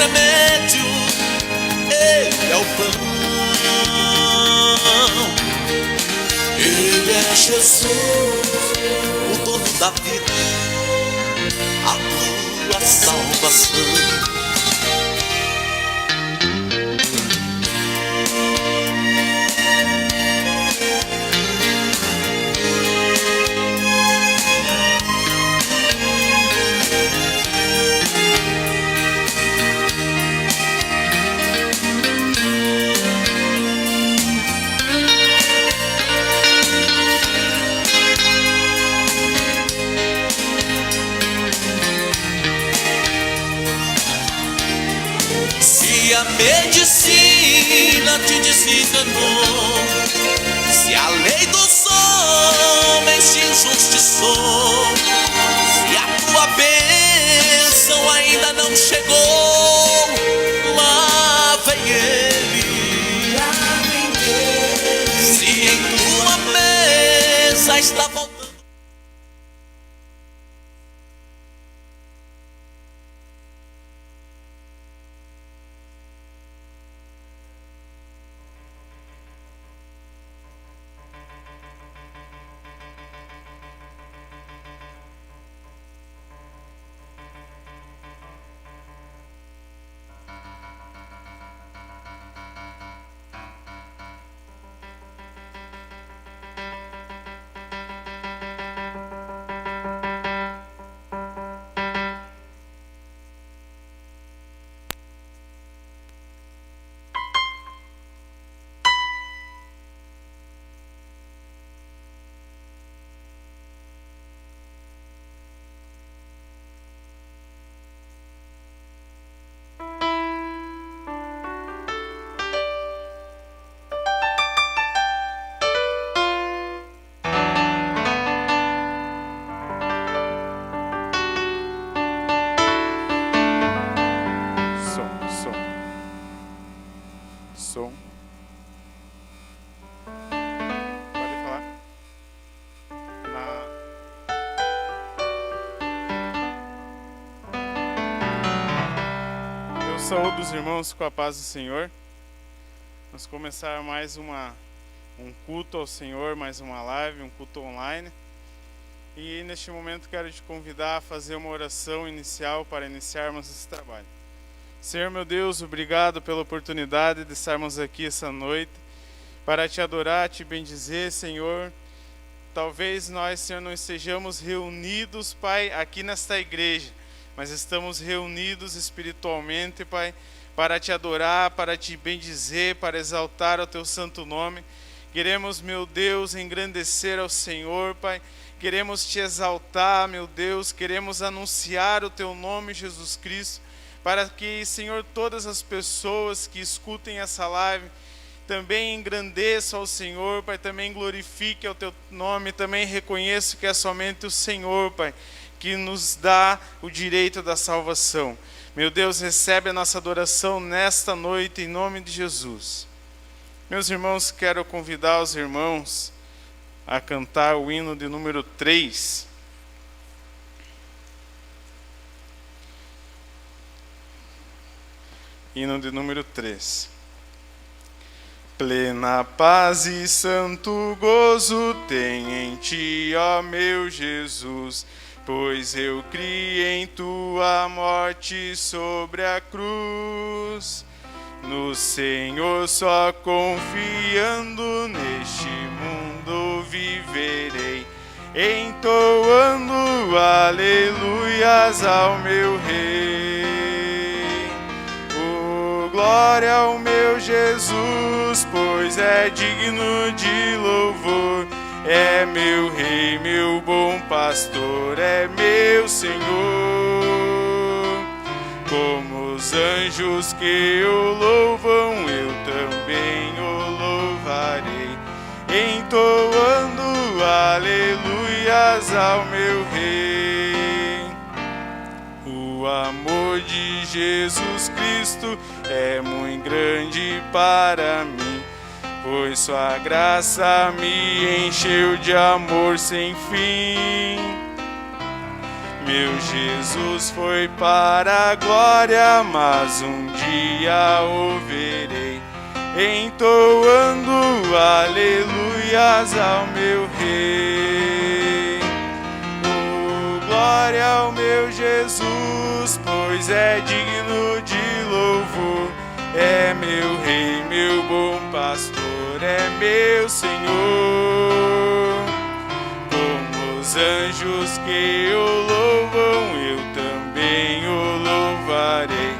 remédio, Ele é o pão. Ele é Jesus, o dono da vida, a tua salvação. Se a medicina te desenganou, se a lei dos homens te injustiçou, se a tua bênção ainda não chegou, lá vem Ele. Se em tua mesa está voltando. Saúde os irmãos com a paz do Senhor. Vamos começar mais um culto ao Senhor, mais uma live, um culto online. E neste momento quero te convidar a fazer uma oração inicial para iniciarmos esse trabalho. Senhor meu Deus, obrigado pela oportunidade de estarmos aqui essa noite para te adorar, te bendizer, Senhor. Talvez nós, Senhor, não estejamos reunidos, Pai, aqui nesta igreja, mas estamos reunidos espiritualmente, Pai, para te adorar, para te bendizer, para exaltar o teu santo nome. Queremos, meu Deus, engrandecer ao Senhor, Pai. Queremos te exaltar, meu Deus. Queremos anunciar o teu nome, Jesus Cristo, para que, Senhor, todas as pessoas que escutem essa live também engrandeçam ao Senhor, Pai. Também glorifique o teu nome, também reconheça que é somente o Senhor, Pai, que nos dá o direito da salvação. Meu Deus, recebe a nossa adoração nesta noite, em nome de Jesus. Meus irmãos, quero convidar os irmãos a cantar o hino de número 3. Hino de número 3. Plena paz e santo gozo tem em ti, ó meu Jesus, pois eu criei em tua morte sobre a cruz. No Senhor só confiando neste mundo viverei, entoando aleluias ao meu Rei. Oh, glória ao meu Jesus, pois é digno de louvor. É meu Rei, meu bom pastor, é meu Senhor. Como os anjos que o louvam, eu também o louvarei, entoando aleluias ao meu Rei. O amor de Jesus Cristo é muito grande para mim, pois sua graça me encheu de amor sem fim. Meu Jesus foi para a glória, mas um dia o verei, entoando aleluias ao meu Rei. Oh, glória ao meu Jesus, pois é digno de louvor. É meu Rei, meu bom pastor, é meu Senhor. Como os anjos que o louvam, eu também o louvarei,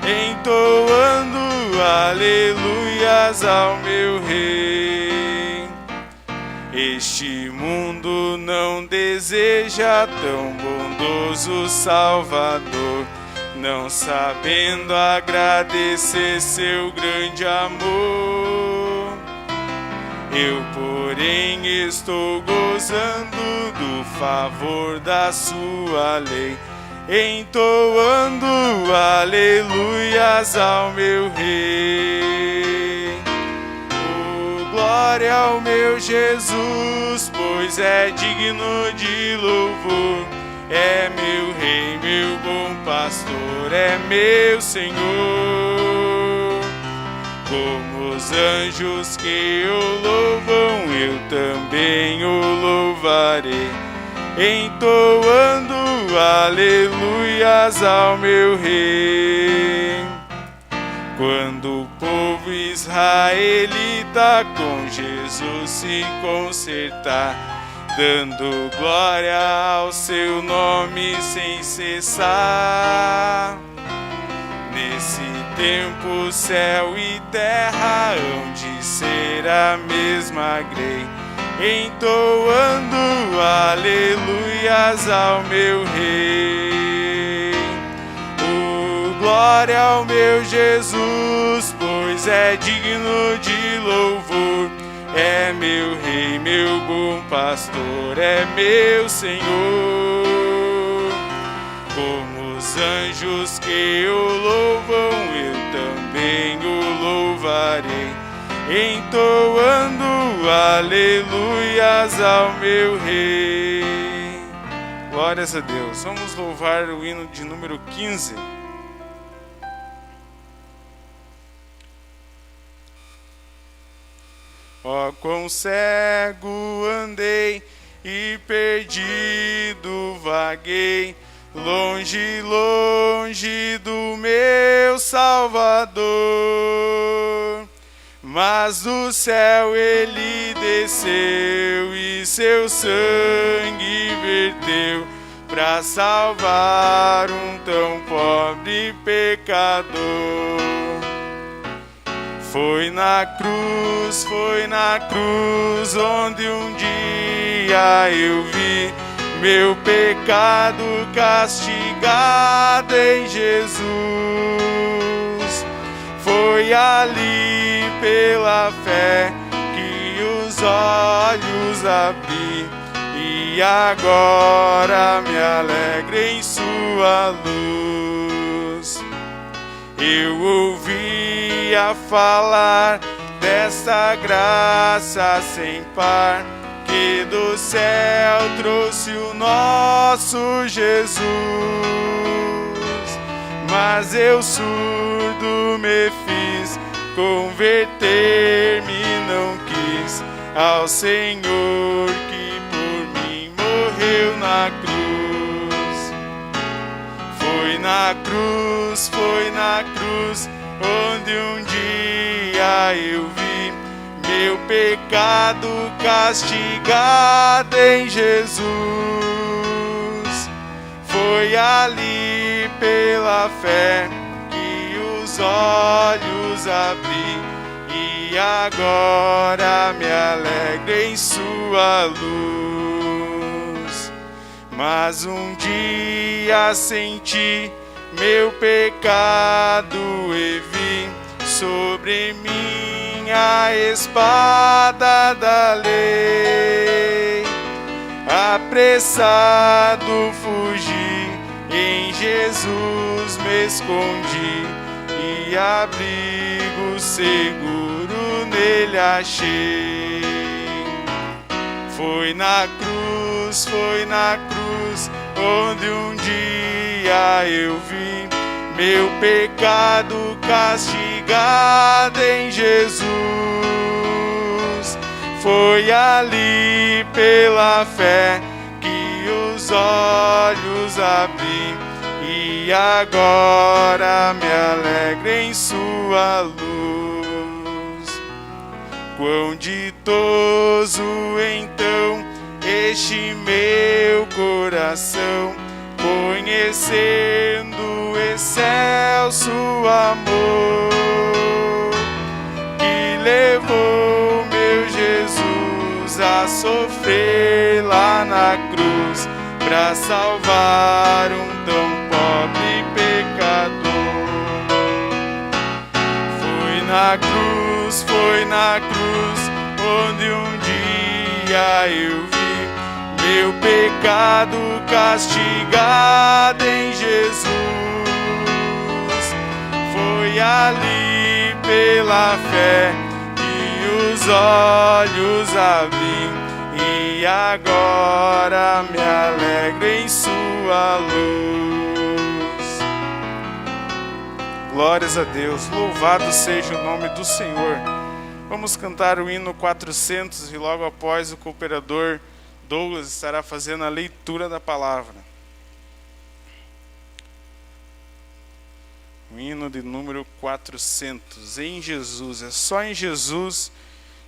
entoando aleluias ao meu Rei. Este mundo não deseja tão bondoso Salvador, não sabendo agradecer seu grande amor. Eu, porém, estou gozando do favor da sua lei, entoando aleluias ao meu Rei. Oh, glória ao meu Jesus, pois é digno de louvor. É meu Rei, meu bom pastor, é meu Senhor. Como os anjos que o louvam, eu também o louvarei, entoando aleluias ao meu Rei. Quando o povo israelita com Jesus se consertar, dando glória ao seu nome sem cessar, nesse tempo céu e terra hão de ser a mesma grei, entoando aleluias ao meu Rei. Oh, glória ao meu Jesus, pois é digno de louvor. É meu Rei, meu bom pastor, é meu Senhor. Como os anjos que o louvam, eu também o louvarei, entoando aleluias ao meu Rei. Glórias a Deus. Vamos louvar o hino de número 15. Ó, quão cego andei e perdido vaguei, longe, longe do meu Salvador. Mas do céu ele desceu e seu sangue verteu para salvar um tão pobre pecador. Foi na cruz onde um dia eu vi meu pecado castigado em Jesus. Foi ali pela fé que os olhos abri, e agora me alegro em sua luz. Eu ouvia falar desta graça sem par, que do céu trouxe o nosso Jesus. Mas eu surdo me fiz, converter-me não quis ao Senhor que por mim morreu na cruz. Foi na cruz onde um dia eu vi meu pecado castigado em Jesus. Foi ali pela fé que os olhos abri, e agora me alegro em sua luz. Mas um dia senti meu pecado e vi sobre mim a espada da lei. Apressado fugi, em Jesus me escondi, e abrigo seguro nele achei. Foi na foi na cruz onde um dia eu vi meu pecado castigado em Jesus. Foi ali pela fé que os olhos abri e agora me alegro em sua luz. Quão ditoso então este meu coração, conhecendo o excelso amor que levou meu Jesus a sofrer lá na cruz para salvar um tão pobre pecador. Foi na cruz onde um dia eu vi meu pecado castigado em Jesus. Foi ali pela fé que os olhos abri e agora me alegro em sua luz. Glórias a Deus, louvado seja o nome do Senhor. Vamos cantar o hino 400 e logo após o cooperador Douglas estará fazendo a leitura da palavra. O hino de número 400, em Jesus. É só em Jesus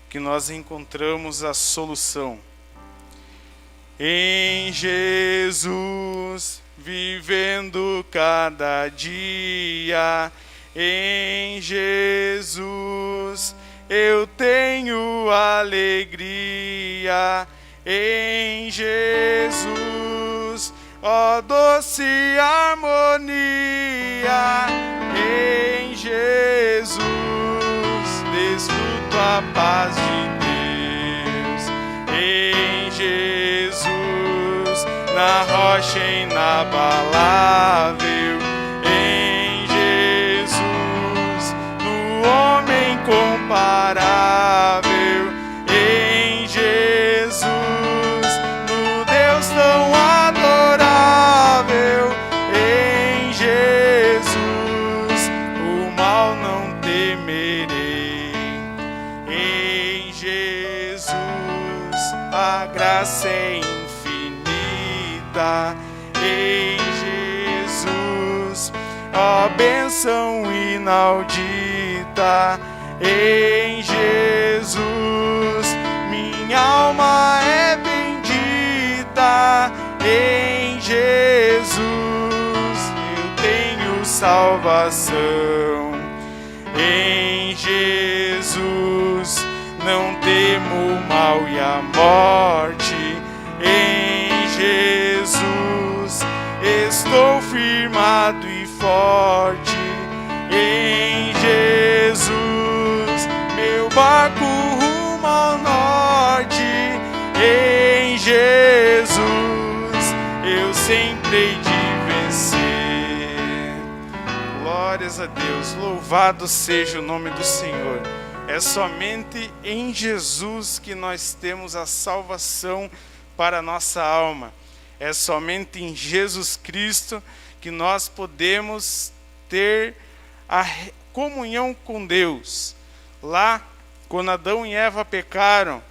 que nós encontramos a solução. Em Jesus, vivendo cada dia, em Jesus eu tenho alegria. Em Jesus, ó doce harmonia. Em Jesus, desfruto a paz de Deus. Em Jesus, na rocha inabalável. Em Jesus, no homem comparável. Em Jesus, no Deus tão adorável. Em Jesus, o mal não temerei. Em Jesus, a graça é infinita. Em Jesus, a bênção inaudita. Em Jesus, minha alma é bendita. Em Jesus, eu tenho salvação. Em Jesus, não temo o mal e a morte. Em Jesus, estou firmado e forte. Em Jesus, meu barco rumo ao norte. Em Jesus, eu sempre hei de vencer. Glórias a Deus, louvado seja o nome do Senhor. É somente em Jesus que nós temos a salvação para a nossa alma. É somente em Jesus Cristo que nós podemos ter a comunhão com Deus. Lá, quando Adão e Eva pecaram,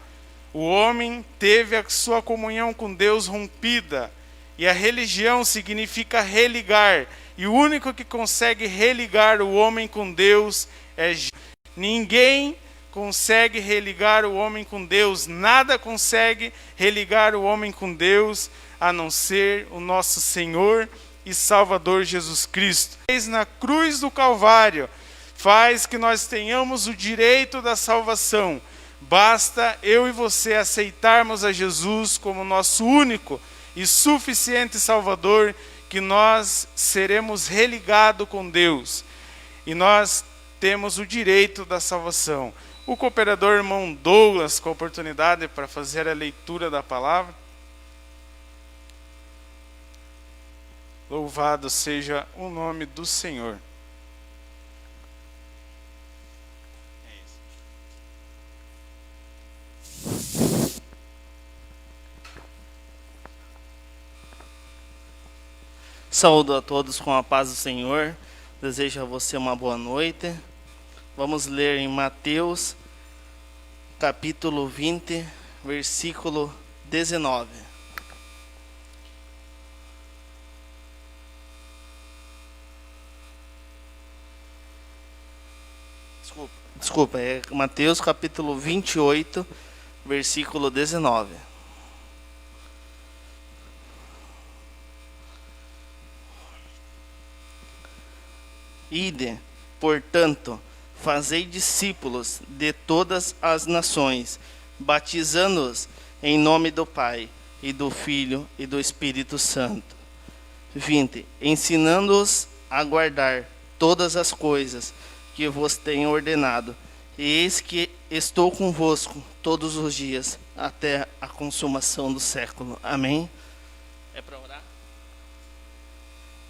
o homem teve a sua comunhão com Deus rompida. E a religião significa religar. E o único que consegue religar o homem com Deus é Jesus. Ninguém consegue religar o homem com Deus. Nada consegue religar o homem com Deus, a não ser o nosso Senhor e Salvador Jesus Cristo. Na cruz do Calvário, faz que nós tenhamos o direito da salvação. Basta eu e você aceitarmos a Jesus como nosso único e suficiente Salvador, que nós seremos religados com Deus. E nós temos o direito da salvação. O cooperador irmão Douglas, com a oportunidade para fazer a leitura da palavra. Louvado seja o nome do Senhor. Saúdo a todos com a paz do Senhor. Desejo a você uma boa noite. Vamos ler em Mateus, capítulo 20, versículo 19. Desculpa, é Mateus, capítulo 28, versículo 19. Ide, portanto, fazei discípulos de todas as nações, batizando-os em nome do Pai, e do Filho, e do Espírito Santo. 20. Ensinando-os a guardar todas as coisas que vos tenho ordenado, e eis que estou convosco todos os dias, até a consumação do século. Amém? É para orar?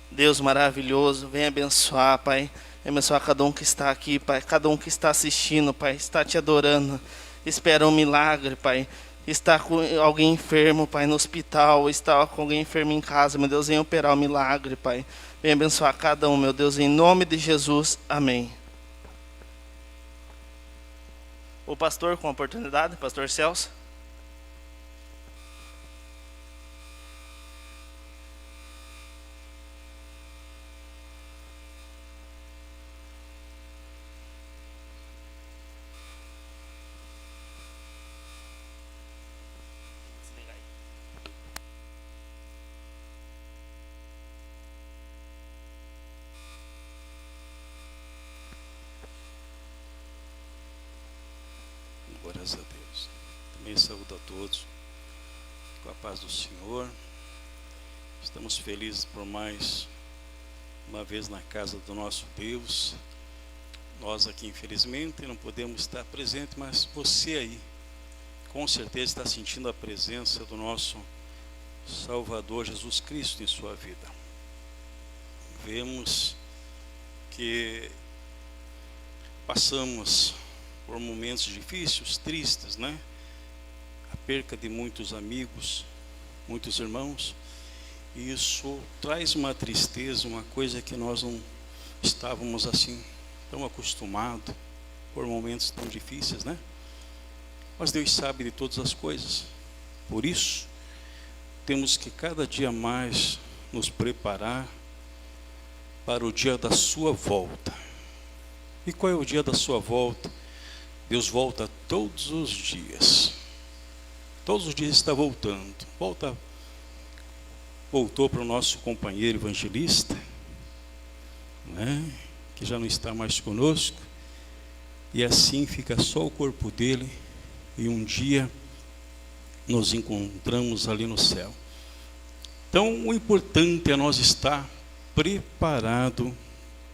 Deus maravilhoso, vem abençoar, Pai. Abençoar cada um que está aqui, Pai. Cada um que está assistindo, Pai. Está te adorando. Espera um milagre, Pai. Está com alguém enfermo, Pai, no hospital. Está com alguém enfermo em casa, meu Deus. Vem operar o milagre, Pai. Vem abençoar cada um, meu Deus. Em nome de Jesus. Amém. O pastor com a oportunidade, pastor Celso. Glórias a Deus. Também saúdo a todos com a paz do Senhor. Estamos felizes por mais uma vez na casa do nosso Deus. Nós aqui, infelizmente, não podemos estar presentes, mas você aí, com certeza está sentindo a presença do nosso Salvador Jesus Cristo em sua vida. Vemos que passamos por momentos difíceis, tristes, né? A perca de muitos amigos, muitos irmãos. E isso traz uma tristeza, uma coisa que nós não estávamos assim tão acostumados por momentos tão difíceis, né? Mas Deus sabe de todas as coisas. Por isso, temos que cada dia mais nos preparar para o dia da sua volta. E qual é o dia da sua volta? Deus volta todos os dias. Todos os dias está voltando. Voltou para o nosso companheiro evangelista, né, que já não está mais conosco. E assim fica só o corpo dele. E um dia nos encontramos ali no céu. Então o importante é nós estar preparado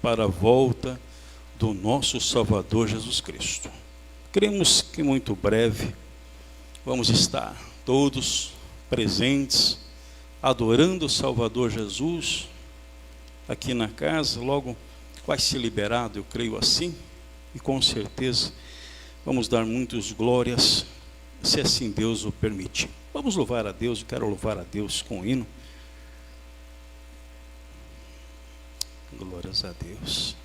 para a volta do nosso Salvador Jesus Cristo. Cremos que muito breve vamos estar todos presentes, adorando o Salvador Jesus aqui na casa. Logo vai ser liberado, eu creio assim, e com certeza vamos dar muitas glórias, se assim Deus o permitir. Vamos louvar a Deus, eu quero louvar a Deus com o hino. Glórias a Deus.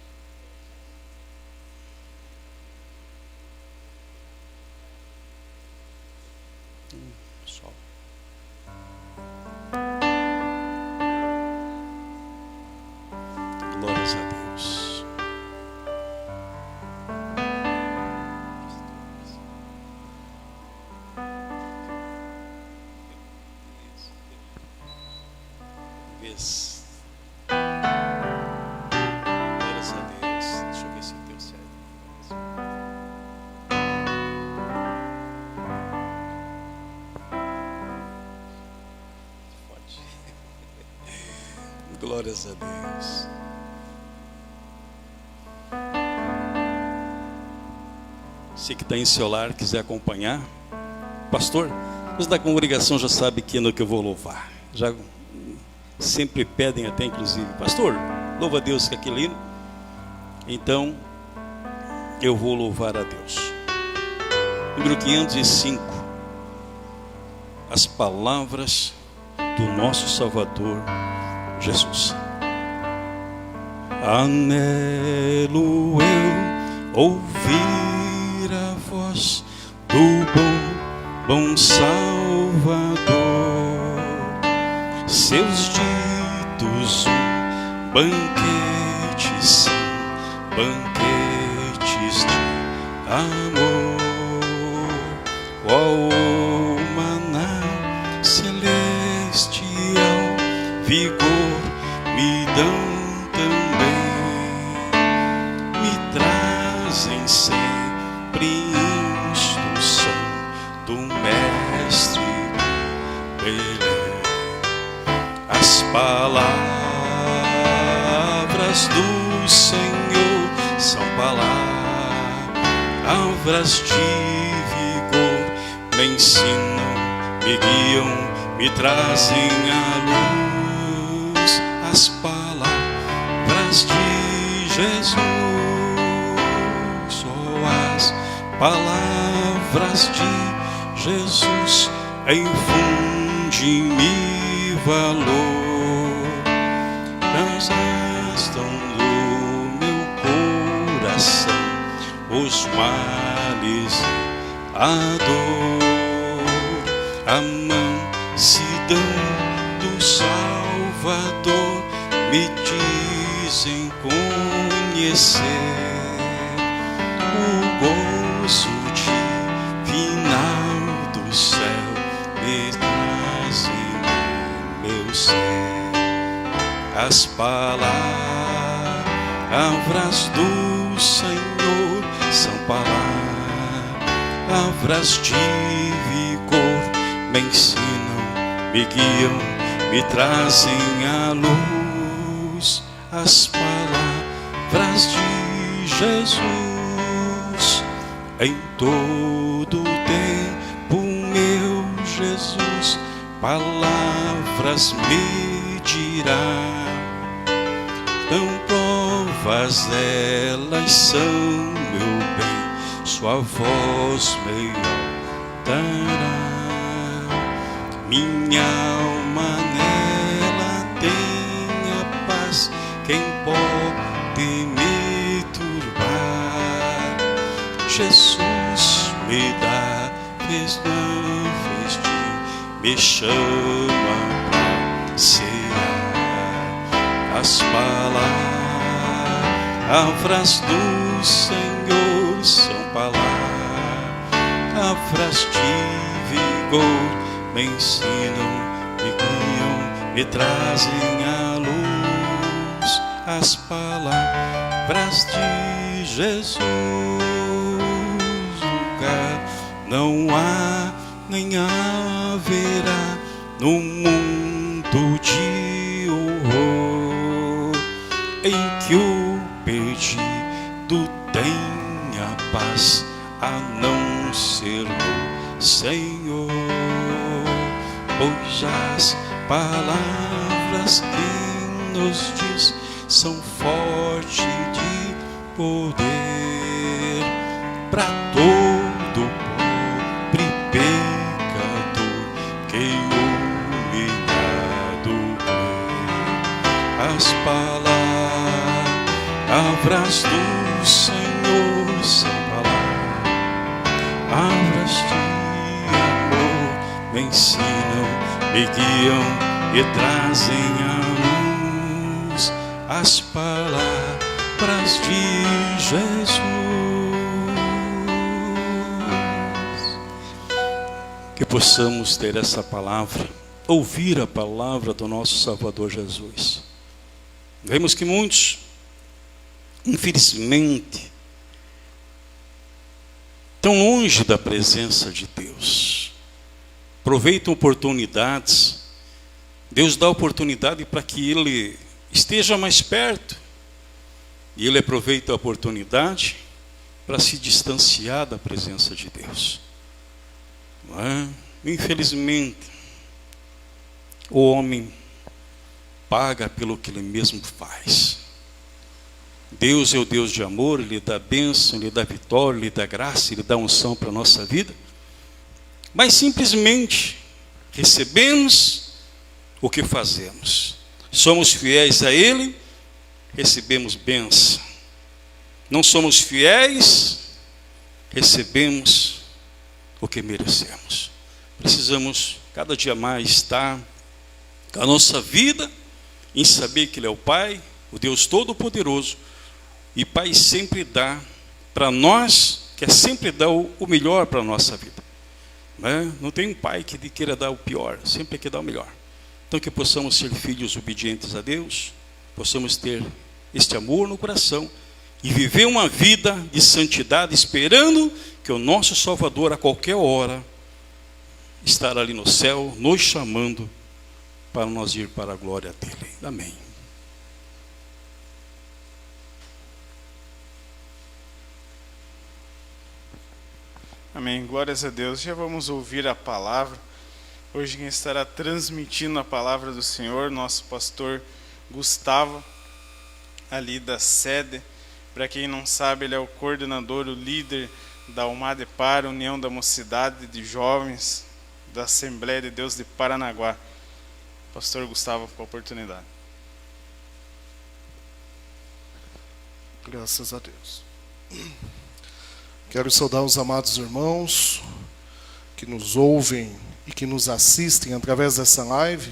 Sol. Glórias a Deus. Vês. Glórias a Deus. Deixa eu ver se deu certo. Glórias a Deus. Você que está em seu lar, quiser acompanhar, pastor, os da congregação já sabem que ano que eu vou louvar. Já sempre pedem até, inclusive, pastor, louva a Deus com aquele hino. Então, eu vou louvar a Deus. Número 505. As palavras do nosso Salvador Jesus. Anelo eu ouvir a voz do bom Salvador. Seus ditos um banquete são, banquetes de amor. Qual maná celestial vigor me dão também, me trazem sempre instrução do Mestre Belém. As palavras do Senhor são palavras de vigor, me ensinam, me guiam, me trazem à luz. As palavras de Jesus, oh, as palavras de Jesus infundem-me valor, transastam do meu coração os males e a dor. A mansidão do Salvador me dizem conhecer o gozo divinal do céu, me trazem meu ser. As palavras do Senhor são palavras de vigor, me ensinam, me guiam, me trazem à luz. As palavras de Jesus em todo tempo, meu Jesus, palavras me dirá. Tão provas elas são, meu bem, sua voz me dará. Minha alma nela tem a paz, quem pode me turbar? Jesus me dá vez na vez de, me chama pra cear. As palavras do Senhor são palavras de vigor, me ensinam, me guiam, me trazem à luz. As palavras de Jesus, lugar não há nem haverá no mundo de horror em que o perdido tenha paz, a não ser no Senhor. Pois as palavras que nos diz são fortes de poder para todo pobre pecador que humilhado crê. As palavras do Senhor são palavras de amor, me ensinam, me guiam e trazem à luz. As palavras de Jesus. Que possamos ter essa palavra, ouvir a palavra do nosso Salvador Jesus. Vemos que muitos, infelizmente, estão longe da presença de Deus, aproveitam oportunidades. Deus dá oportunidade para que ele esteja mais perto, e ele aproveita a oportunidade para se distanciar da presença de Deus. Não é? Infelizmente, o homem paga pelo que ele mesmo faz. Deus é o Deus de amor, Ele dá bênção, Ele dá vitória, Ele dá graça, Ele dá unção para a nossa vida. Mas simplesmente recebemos o que fazemos. Somos fiéis a Ele, recebemos bênção. Não somos fiéis, recebemos o que merecemos. Precisamos cada dia mais estar com a nossa vida em saber que Ele é o Pai, o Deus Todo-Poderoso, e Pai sempre dá para nós, quer sempre dar o melhor para a nossa vida. Não tem um pai que queira dar o pior, sempre quer dar o melhor. Então que possamos ser filhos obedientes a Deus, possamos ter este amor no coração e viver uma vida de santidade, esperando que o nosso Salvador a qualquer hora estará ali no céu, nos chamando para nós ir para a glória dele. Amém. Amém, glórias a Deus. Já vamos ouvir a palavra. Hoje quem estará transmitindo a palavra do Senhor, nosso pastor Gustavo, ali da sede. Para quem não sabe, ele é o coordenador, o líder da UMADEPAR, União da Mocidade de Jovens da Assembleia de Deus de Paranaguá. Pastor Gustavo, com a oportunidade. Graças a Deus. Quero saudar os amados irmãos que nos ouvem e que nos assistem através dessa live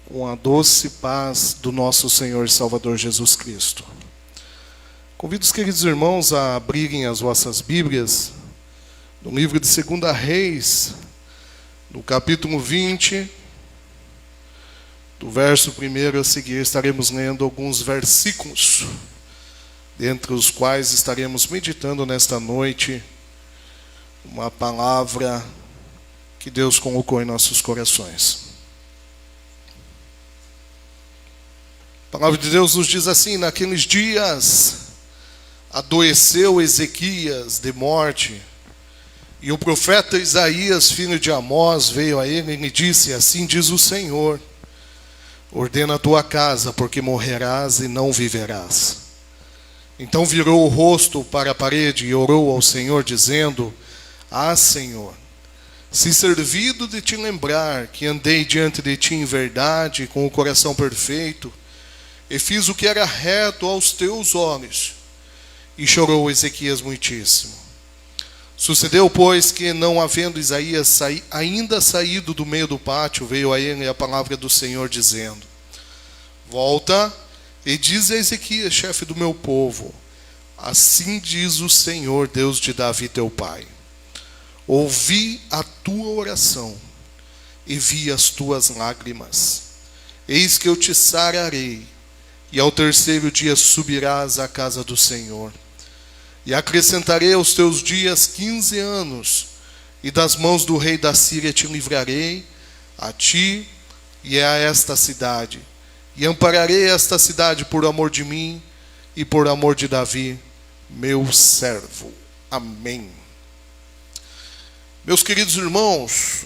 com a doce paz do nosso Senhor e Salvador Jesus Cristo. Convido os queridos irmãos a abrirem as vossas Bíblias no livro de 2 Reis, no capítulo 20, do verso 1 a seguir, estaremos lendo alguns versículos, dentre os quais estaremos meditando nesta noite uma palavra que Deus colocou em nossos corações. A palavra de Deus nos diz assim: naqueles dias adoeceu Ezequias de morte, e o profeta Isaías, filho de Amós, veio a ele e lhe disse: assim diz o Senhor, ordena a tua casa, porque morrerás e não viverás. Então virou o rosto para a parede e orou ao Senhor, dizendo: ah, Senhor, se servido de te lembrar que andei diante de ti em verdade, com o coração perfeito, e fiz o que era reto aos teus olhos. E chorou Ezequias muitíssimo. Sucedeu, pois, que não havendo Isaías ainda saído do meio do pátio, veio a ele a palavra do Senhor, dizendo: volta e diz a Ezequias, chefe do meu povo: assim diz o Senhor, Deus de Davi teu pai, ouvi a tua oração e vi as tuas lágrimas. Eis que eu te sararei, e ao terceiro dia subirás à casa do Senhor. E acrescentarei aos teus dias 15 anos, e das mãos do rei da Síria te livrarei, a ti e a esta cidade. E ampararei esta cidade por amor de mim e por amor de Davi, meu servo. Amém. Meus queridos irmãos,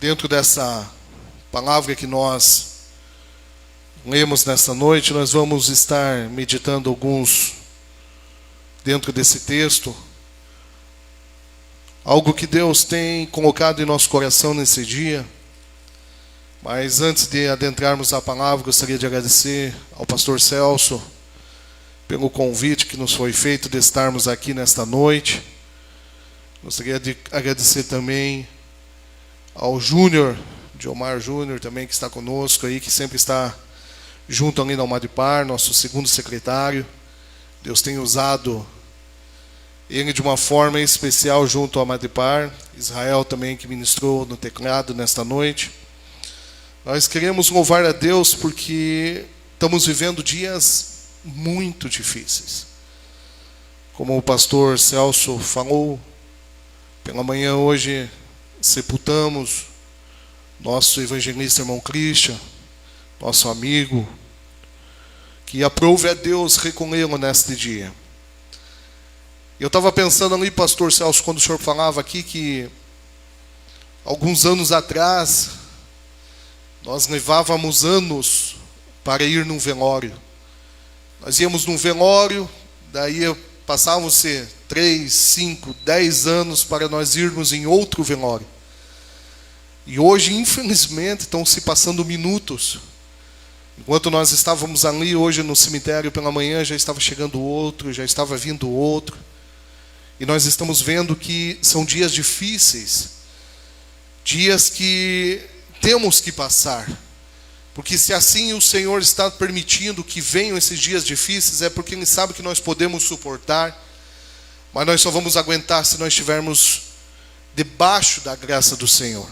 dentro dessa palavra que nós lemos nesta noite, nós vamos estar meditando alguns dentro desse texto, algo que Deus tem colocado em nosso coração nesse dia. Mas antes de adentrarmos a palavra, gostaria de agradecer ao pastor Celso pelo convite que nos foi feito de estarmos aqui nesta noite. Gostaria de agradecer também ao Júnior, Diomar Júnior, também que está conosco aí, que sempre está junto ali na UMADEPAR, nosso segundo secretário. Deus tem usado ele de uma forma especial junto ao UMADEPAR. Israel também, que ministrou no teclado nesta noite. Nós queremos louvar a Deus porque estamos vivendo dias muito difíceis. Como o pastor Celso falou, pela manhã hoje sepultamos nosso evangelista irmão Christian, nosso amigo, que aprove a Deus recolhê-lo neste dia. Eu estava pensando ali, pastor Celso, quando o senhor falava aqui que alguns anos atrás nós levávamos anos para ir num velório. Nós íamos num velório, daí passavam-se 3, 5, 10 anos para nós irmos em outro velório. E hoje, infelizmente, estão se passando minutos Enquanto nós estávamos ali hoje no cemitério pela manhã, já estava chegando outro, já estava vindo outro. E nós estamos vendo que são dias difíceis, dias que temos que passar. Porque se assim o Senhor está permitindo que venham esses dias difíceis, é porque Ele sabe que nós podemos suportar, mas nós só vamos aguentar se nós estivermos debaixo da graça do Senhor.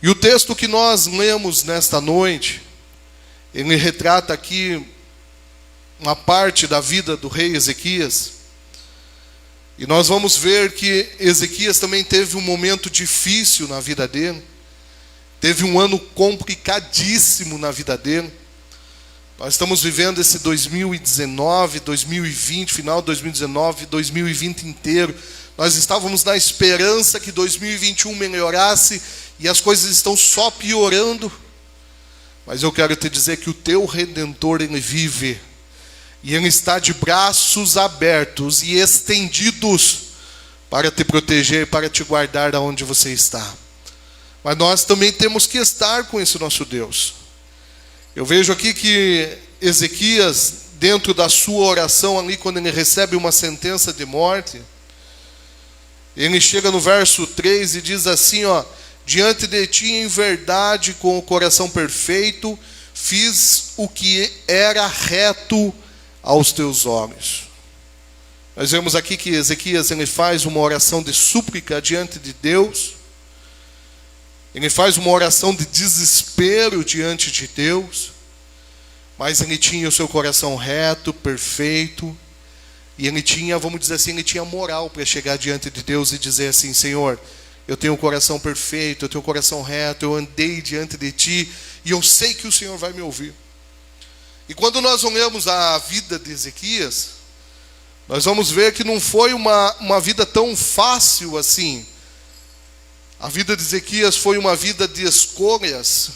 E o texto que nós lemos nesta noite, ele retrata aqui uma parte da vida do rei Ezequias. E nós vamos ver que Ezequias também teve um momento difícil na vida dele. Teve um ano complicadíssimo na vida dele. Nós estamos vivendo esse 2019, 2020, final de 2019, 2020 inteiro. Nós estávamos na esperança que 2021 melhorasse e as coisas estão só piorando. Mas eu quero te dizer que o teu Redentor, Ele vive. E Ele está de braços abertos e estendidos para te proteger, para te guardar aonde você está. Mas nós também temos que estar com esse nosso Deus. Eu vejo aqui que Ezequias, dentro da sua oração ali, quando ele recebe uma sentença de morte, ele chega no verso 3 e diz assim, ó: diante de ti em verdade, com o coração perfeito, fiz o que era reto aos teus olhos. Nós vemos aqui que Ezequias ele faz uma oração de súplica diante de Deus. Ele faz uma oração de desespero diante de Deus. Mas ele tinha o seu coração reto, perfeito. E ele tinha, vamos dizer assim, ele tinha moral para chegar diante de Deus e dizer assim: Senhor, eu tenho um coração perfeito, eu tenho um coração reto, eu andei diante de Ti e eu sei que o Senhor vai me ouvir. E quando nós olhamos a vida de Ezequias, nós vamos ver que não foi uma vida tão fácil assim. A vida de Ezequias foi uma vida de escolhas.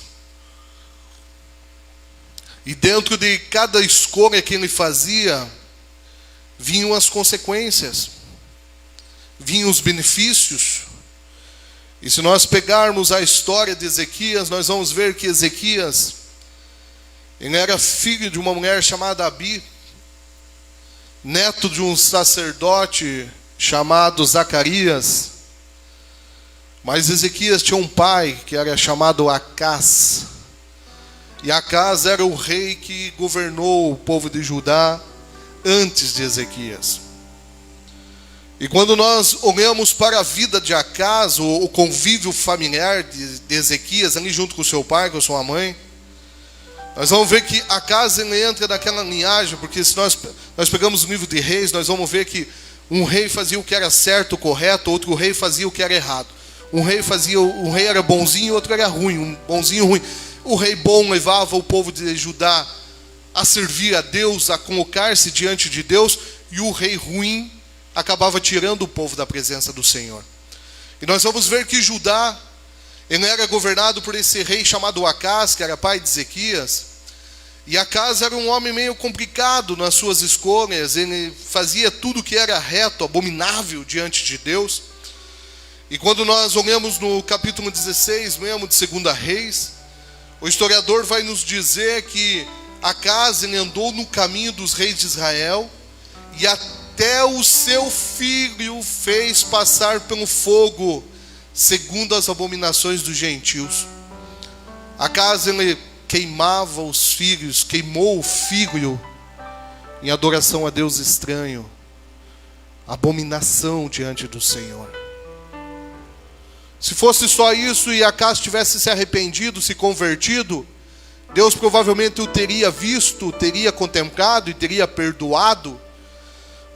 E dentro de cada escolha que ele fazia, vinham as consequências, vinham os benefícios. E se nós pegarmos a história de Ezequias, nós vamos ver que Ezequias, ele era filho de uma mulher chamada Abi, neto de um sacerdote chamado Zacarias. Mas Ezequias tinha um pai que era chamado Acás. E Acás era o rei que governou o povo de Judá antes de Ezequias. E quando nós olhamos para a vida de Acás, o convívio familiar de Ezequias, ali junto com seu pai, com sua mãe, nós vamos ver que Acás ele entra naquela linhagem, porque se nós pegamos o livro de Reis, nós vamos ver que um rei fazia o que era certo, correto, outro rei fazia o que era errado. Um rei era bonzinho, outro era ruim, um bonzinho ruim. O rei bom levava o povo de Judá a servir a Deus, a colocar-se diante de Deus, e o rei ruim acabava tirando o povo da presença do Senhor. E nós vamos ver que Judá, ele era governado por esse rei chamado Acás, que era pai de Ezequias. E Acás era um homem meio complicado nas suas escolhas, ele fazia tudo que era reto, abominável diante de Deus. E quando nós olhamos no capítulo 16, mesmo de 2 Reis, o historiador vai nos dizer que Acás andou no caminho dos reis de Israel e até o seu filho fez passar pelo fogo, segundo as abominações dos gentios. Acás ele queimava os filhos, queimou o filho em adoração a Deus estranho, abominação diante do Senhor. Se fosse só isso e Acás tivesse se arrependido, se convertido, Deus provavelmente o teria visto, teria contemplado e teria perdoado.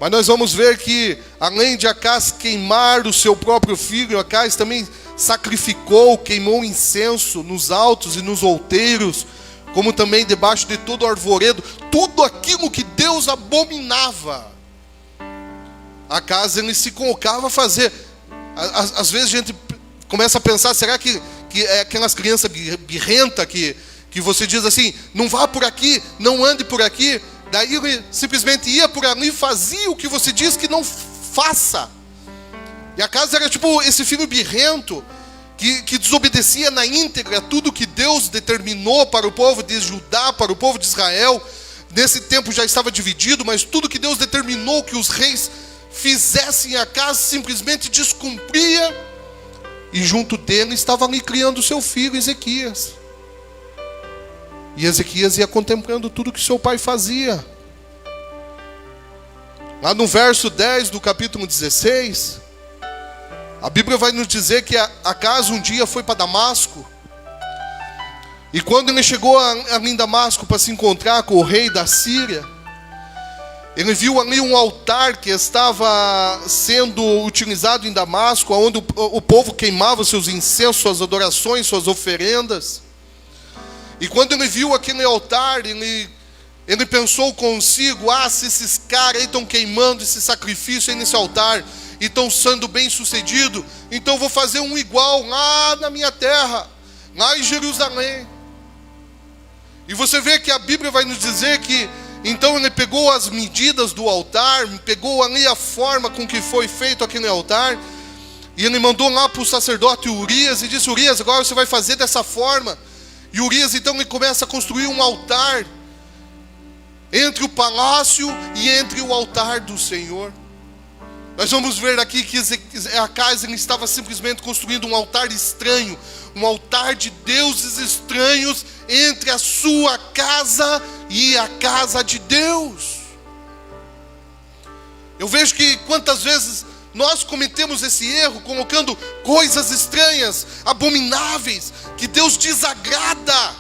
Mas nós vamos ver que, além de Acás queimar o seu próprio filho, Acás também sacrificou, queimou incenso nos altos e nos outeiros, como também debaixo de todo o arvoredo, tudo aquilo que Deus abominava. Acás ele se colocava a fazer. Às vezes a gente começa a pensar, será que é aquelas crianças birrentas que você diz assim, não vá por aqui, não ande por aqui. Daí ele simplesmente ia por ali e fazia o que você diz que não faça. E Acás era tipo esse filho birrento, que desobedecia na íntegra tudo que Deus determinou para o povo de Judá, para o povo de Israel. Nesse tempo já estava dividido, mas tudo que Deus determinou que os reis fizessem a casa, simplesmente descumpria. E junto dele estava ali criando seu filho Ezequias. E Ezequias ia contemplando tudo que seu pai fazia. Lá no verso 10 do capítulo 16, a Bíblia vai nos dizer que Acaz um dia foi para Damasco. E quando ele chegou ali em Damasco para se encontrar com o rei da Síria, ele viu ali um altar que estava sendo utilizado em Damasco, onde o povo queimava seus incensos, suas adorações, suas oferendas. E quando ele viu aquele altar, ele pensou consigo: se esses caras aí estão queimando esse sacrifício aí nesse altar e estão sendo bem sucedidos, então eu vou fazer um igual lá na minha terra, lá em Jerusalém. E você vê que a Bíblia vai nos dizer que então ele pegou as medidas do altar, pegou ali a forma com que foi feito aquele altar, e ele mandou lá para o sacerdote Urias e disse: Urias, agora você vai fazer dessa forma. E Urias então ele começa a construir um altar entre o palácio e entre o altar do Senhor. Nós vamos ver aqui que Acaz estava simplesmente construindo um altar estranho, um altar de deuses estranhos entre a sua casa e a casa de Deus. Eu vejo que quantas vezes nós cometemos esse erro, colocando coisas estranhas, abomináveis, que Deus desagrada.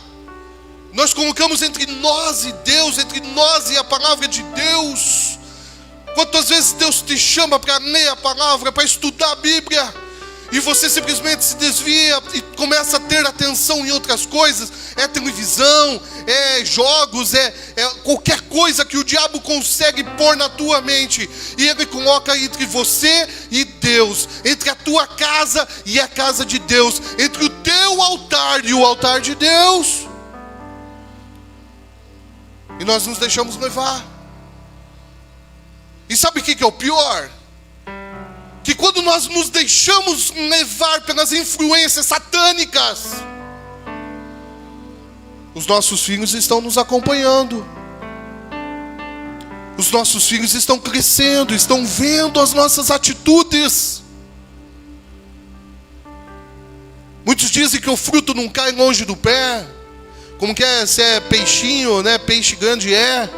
Nós colocamos entre nós e Deus, entre nós e a palavra de Deus. Quantas vezes Deus te chama para ler a palavra, para estudar a Bíblia, e você simplesmente se desvia e começa a ter atenção em outras coisas. É televisão, é jogos, é qualquer coisa que o diabo consegue pôr na tua mente. E ele coloca entre você e Deus, entre a tua casa e a casa de Deus, entre o teu altar e o altar de Deus. E nós nos deixamos levar. E sabe o que é o pior? Que quando nós nos deixamos levar pelas influências satânicas, os nossos filhos estão nos acompanhando. Os nossos filhos estão crescendo, estão vendo as nossas atitudes. Muitos dizem que o fruto não cai longe do pé. Como que é? Se é peixinho, né? Peixe grande é.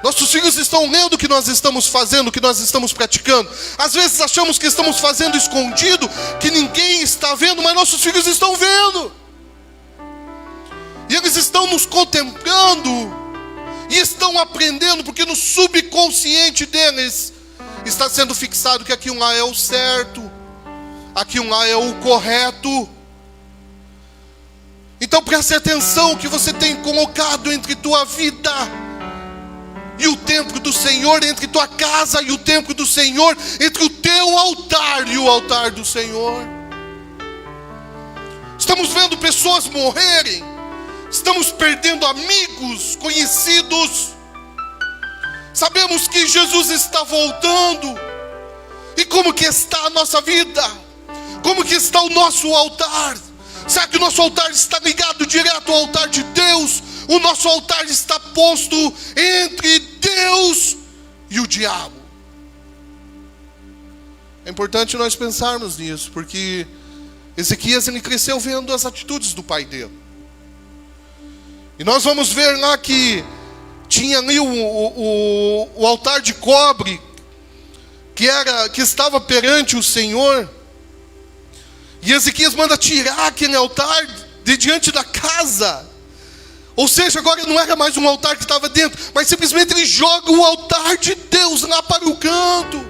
Nossos filhos estão lendo o que nós estamos fazendo, o que nós estamos praticando. Às vezes achamos que estamos fazendo escondido, que ninguém está vendo, mas nossos filhos estão vendo. E eles estão nos contemplando e estão aprendendo, porque no subconsciente deles está sendo fixado que aquilo lá é o certo, aquilo lá é o correto. Então preste atenção que você tem colocado entre tua vida e o templo do Senhor, entre tua casa e o templo do Senhor, entre o teu altar e o altar do Senhor. Estamos vendo pessoas morrerem, estamos perdendo amigos, conhecidos. Sabemos que Jesus está voltando. E como que está a nossa vida? Como que está o nosso altar? Será que o nosso altar está ligado direto ao altar de Deus? O nosso altar está posto entre Deus e o diabo. É importante nós pensarmos nisso, porque Ezequias ele cresceu vendo as atitudes do pai dele. E nós vamos ver lá que tinha ali o altar de cobre que estava perante o Senhor. E Ezequias manda tirar aquele altar de diante da casa. Ou seja, agora não era mais um altar que estava dentro, mas simplesmente ele joga o altar de Deus lá para o canto.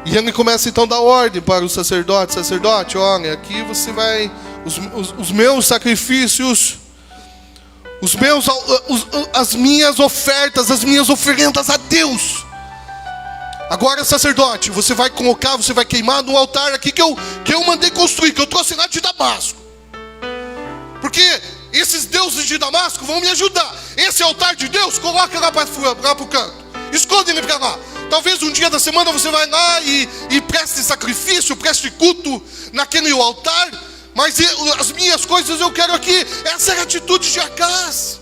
E ele começa então a dar ordem para o sacerdote: sacerdote, olha, aqui você vai, os meus sacrifícios, as minhas ofertas, as minhas oferendas a Deus. Agora, sacerdote, você vai colocar, você vai queimar no altar aqui que eu mandei construir, que eu trouxe lá de Damasco. Porque esses deuses de Damasco vão me ajudar. Esse altar de Deus, coloca lá para o canto. Esconde ele para lá. Talvez um dia da semana você vai lá e preste sacrifício, preste culto naquele altar. Mas as minhas coisas eu quero aqui. Essa era a atitude de Acaz.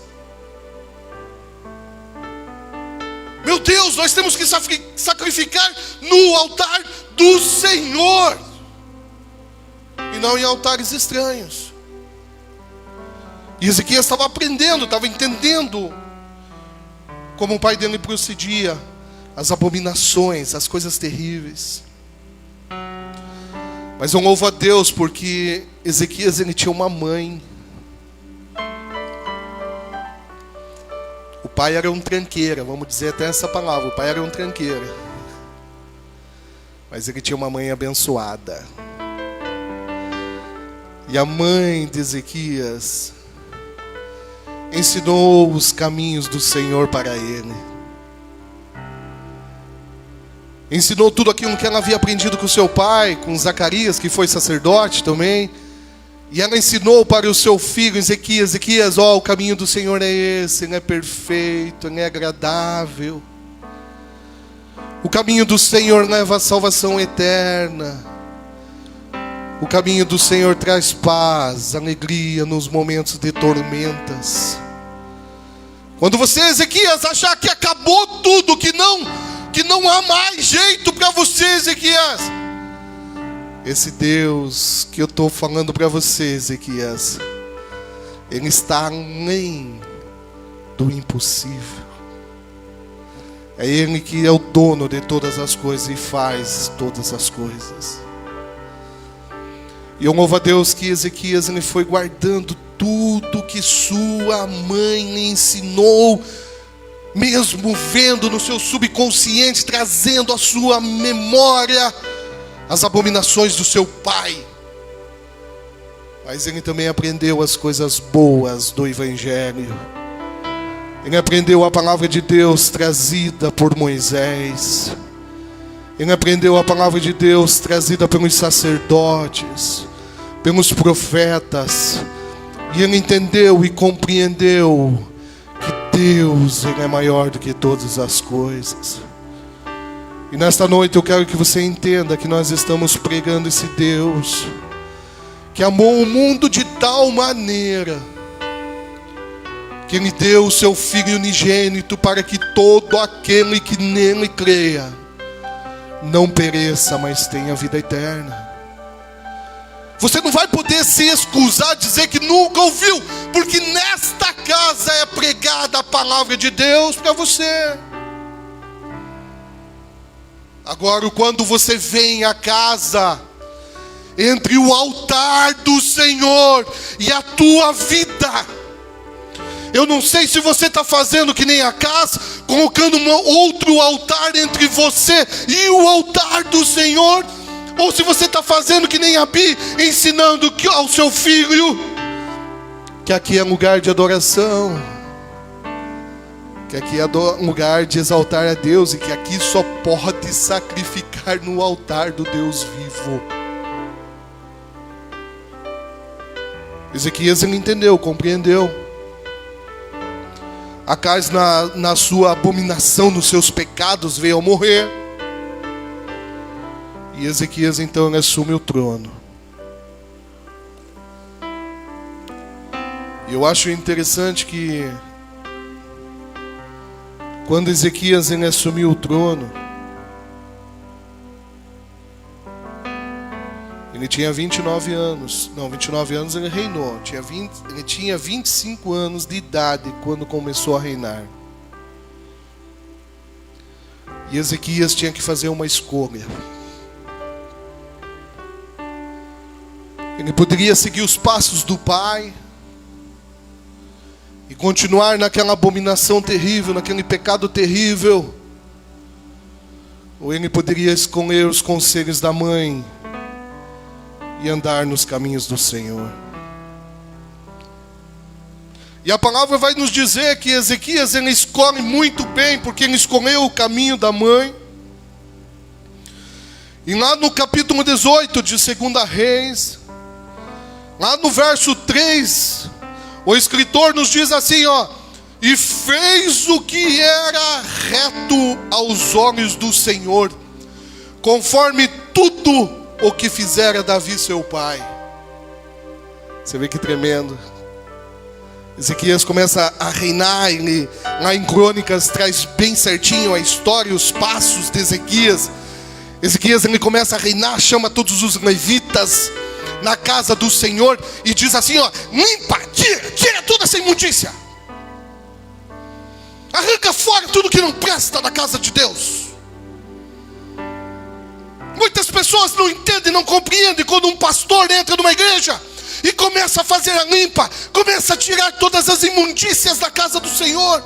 Meu Deus, nós temos que sacrificar no altar do Senhor, e não em altares estranhos. E Ezequias estava aprendendo, estava entendendo como o pai dele procedia, as abominações, as coisas terríveis. Mas eu louvo a Deus porque Ezequias, ele tinha uma mãe. O pai era um tranqueira, vamos dizer até essa palavra. O pai era um tranqueira, mas ele tinha uma mãe abençoada. E a mãe de Ezequias ensinou os caminhos do Senhor para ele. Ensinou tudo aquilo que ela havia aprendido com seu pai, com Zacarias, que foi sacerdote também. E ela ensinou para o seu filho Ezequias: Ezequias, o caminho do Senhor é esse, ele é perfeito, ele é agradável. O caminho do Senhor leva à salvação eterna. O caminho do Senhor traz paz, alegria nos momentos de tormentas. Quando você, Ezequias, achar que acabou tudo, que não há mais jeito para você, Ezequias, esse Deus que eu estou falando para você, Ezequias, Ele está além do impossível. É Ele que é o dono de todas as coisas e faz todas as coisas. E eu louvo a Deus que Ezequias, ele foi guardando tudo que sua mãe lhe ensinou, mesmo vendo no seu subconsciente, trazendo à sua memória as abominações do seu pai. Mas ele também aprendeu as coisas boas do Evangelho. Ele aprendeu a palavra de Deus trazida por Moisés. Ele aprendeu a palavra de Deus trazida pelos sacerdotes, pelos profetas. E ele entendeu e compreendeu que Deus, Ele é maior do que todas as coisas. E nesta noite eu quero que você entenda que nós estamos pregando esse Deus que amou o mundo de tal maneira que Ele deu o seu Filho unigênito para que todo aquele que nele creia não pereça, mas tenha vida eterna. Você não vai poder se excusar, dizer que nunca ouviu, porque nesta casa é pregada a palavra de Deus para você. Agora, quando você vem à casa, entre o altar do Senhor e a tua vida, eu não sei se você está fazendo que nem a casa, colocando outro altar entre você e o altar do Senhor, ou se você está fazendo que nem a Bi, ensinando ao seu filho que aqui é lugar de adoração, que aqui é lugar de exaltar a Deus, e que aqui só pode sacrificar no altar do Deus vivo. Ezequias, ele entendeu, compreendeu. Acaz, na sua abominação, nos seus pecados, veio a morrer. E Ezequias então ele assume o trono. E eu acho interessante que quando Ezequias ele assumiu o trono, ele tinha 29 anos. Não, 29 anos ele reinou. Ele tinha 25 anos de idade quando começou a reinar. E Ezequias tinha que fazer uma escolha. Ele poderia seguir os passos do pai e continuar naquela abominação terrível, naquele pecado terrível, ou ele poderia escolher os conselhos da mãe e andar nos caminhos do Senhor. E a palavra vai nos dizer que Ezequias ele escolhe muito bem, porque ele escolheu o caminho da mãe. E lá no capítulo 18 de 2 Reis, lá no verso 3, o escritor nos diz assim, e fez o que era reto aos olhos do Senhor, conforme tudo o que fizera Davi seu pai. Você vê que tremendo. Ezequias começa a reinar, ele lá em Crônicas traz bem certinho a história, os passos de Ezequias. Ezequias ele começa a reinar, chama todos os levitas na casa do Senhor e diz assim, ó, limpa, tira toda essa imundícia. Arranca fora tudo que não presta da casa de Deus. Muitas pessoas não entendem, não compreendem quando um pastor entra numa igreja e começa a fazer a limpa, começa a tirar todas as imundícias da casa do Senhor.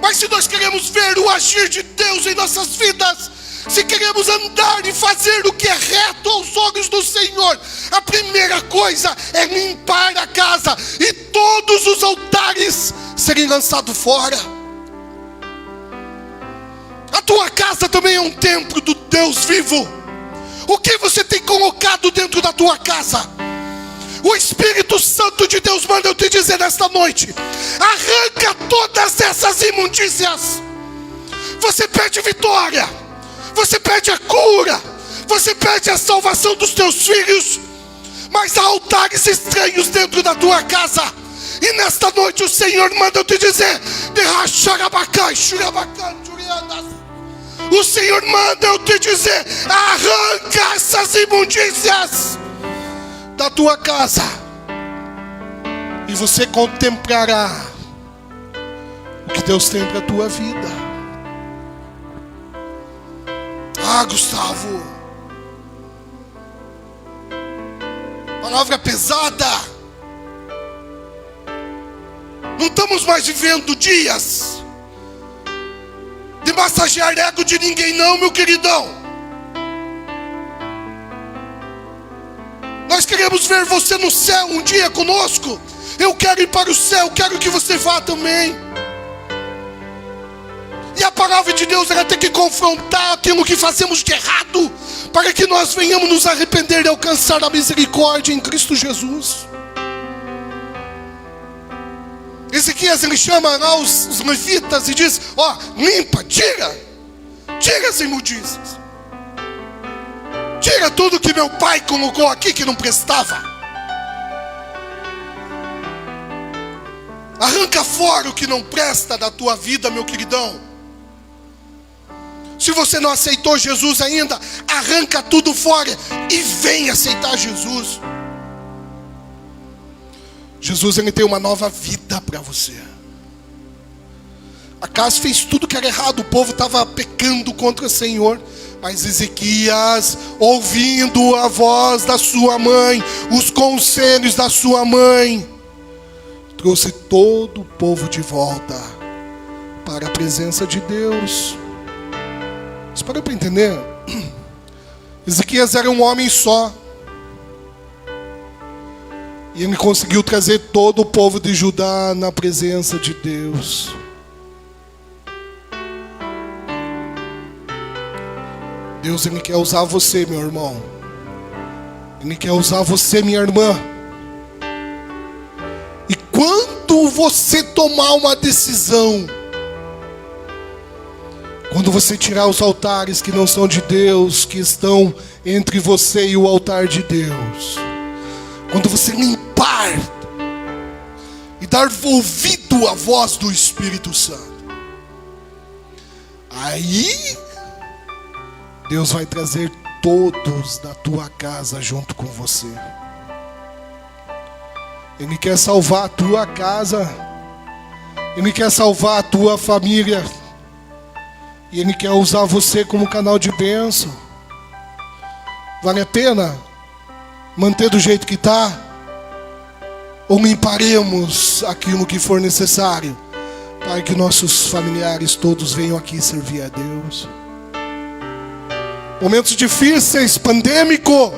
Mas se nós queremos ver o agir de Deus em nossas vidas, se queremos andar e fazer o que é reto aos olhos do Senhor, a primeira coisa é limpar a casa e todos os altares serem lançados fora. A tua casa também é um templo do Deus vivo. O que você tem colocado dentro da tua casa? O Espírito Santo de Deus manda eu te dizer nesta noite: arranca todas essas imundícias. Você pede vitória, você pede a cura, você pede a salvação dos teus filhos, mas há altares estranhos dentro da tua casa. E nesta noite o Senhor manda eu te dizer: o Senhor manda eu te dizer: arranca essas imundícias da tua casa, e você contemplará o que Deus tem para a tua vida. Ah, Gustavo, palavra pesada. Não estamos mais vivendo dias de massagear ego de ninguém, não, meu queridão. Nós queremos ver você no céu um dia conosco. Eu quero ir para o céu, quero que você vá também. E a palavra de Deus, ela tem que confrontar aquilo que fazemos de errado, para que nós venhamos nos arrepender e alcançar a misericórdia em Cristo Jesus. Ezequias, ele chama lá os levitas e diz: ó, limpa, tira as imundícias, tira tudo que meu pai colocou aqui que não prestava, arranca fora o que não presta da tua vida, meu queridão. Se você não aceitou Jesus ainda, arranca tudo fora e vem aceitar Jesus. Jesus, ele tem uma nova vida para você. Acas fez tudo que era errado, o povo estava pecando contra o Senhor, mas Ezequias, ouvindo a voz da sua mãe, os conselhos da sua mãe, trouxe todo o povo de volta para a presença de Deus. Você parou para entender? Ezequias era um homem só, e ele conseguiu trazer todo o povo de Judá na presença de Deus. Deus, ele quer usar você, meu irmão. Ele quer usar você, minha irmã. E quando você tomar uma decisão, quando você tirar os altares que não são de Deus, que estão entre você e o altar de Deus, quando você limpar e dar ouvido à voz do Espírito Santo, aí Deus vai trazer todos da tua casa junto com você. Ele quer salvar a tua casa, Ele quer salvar a tua família, e Ele quer usar você como canal de bênção. Vale a pena manter do jeito que está? Ou limparemos aquilo que for necessário para que nossos familiares todos venham aqui servir a Deus? Momentos difíceis, pandêmico,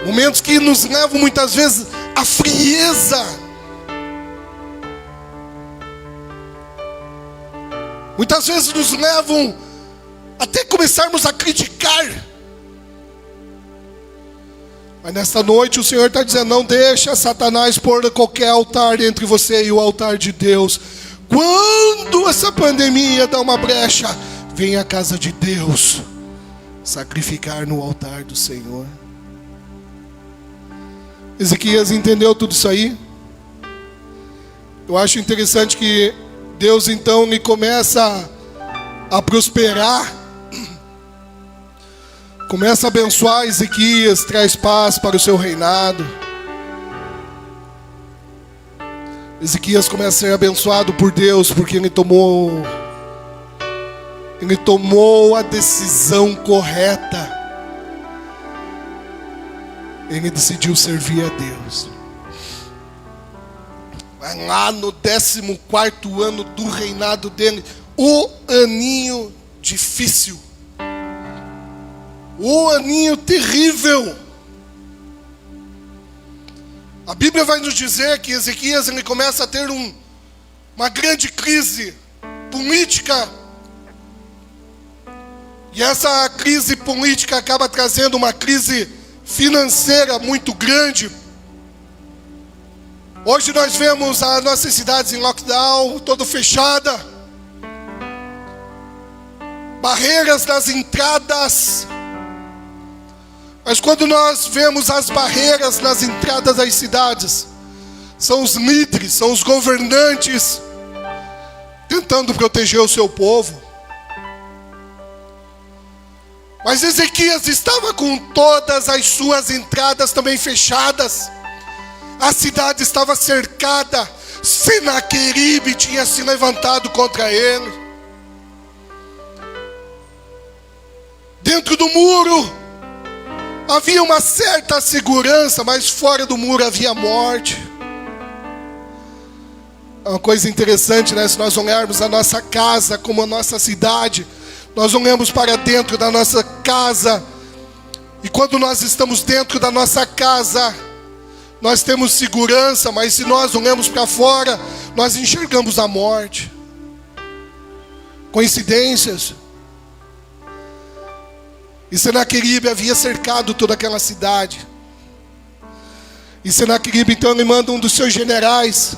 momentos que nos levam muitas vezes à frieza, muitas vezes nos levam até começarmos a criticar. Mas nesta noite o Senhor está dizendo: não deixa Satanás pôr qualquer altar entre você e o altar de Deus. Quando essa pandemia dá uma brecha, vem à casa de Deus sacrificar no altar do Senhor. Ezequias entendeu tudo isso aí. Eu acho interessante que Deus então lhe começa a prosperar, começa a abençoar Ezequias, traz paz para o seu reinado. Ezequias começa a ser abençoado por Deus, porque ele tomou a decisão correta. Ele decidiu servir a Deus. Vai lá no 14º ano do reinado dele, o aninho difícil, o aninho terrível. A Bíblia vai nos dizer que Ezequias ele começa a ter uma grande crise política. E essa crise política acaba trazendo uma crise financeira muito grande. Hoje nós vemos as nossas cidades em lockdown, toda fechada. Barreiras nas entradas. Mas quando nós vemos as barreiras nas entradas das cidades, são os líderes, são os governantes tentando proteger o seu povo. Mas Ezequias estava com todas as suas entradas também fechadas. A cidade estava cercada. Senaqueribe tinha se levantado contra ele. Dentro do muro havia uma certa segurança, mas fora do muro havia morte. É uma coisa interessante, né? Se nós olharmos a nossa casa como a nossa cidade, nós olhamos para dentro da nossa casa, e quando nós estamos dentro da nossa casa, nós temos segurança, mas se nós olhamos para fora, nós enxergamos a morte. Coincidências? E Senaqueribe havia cercado toda aquela cidade. E Senaqueribe então ele manda um dos seus generais,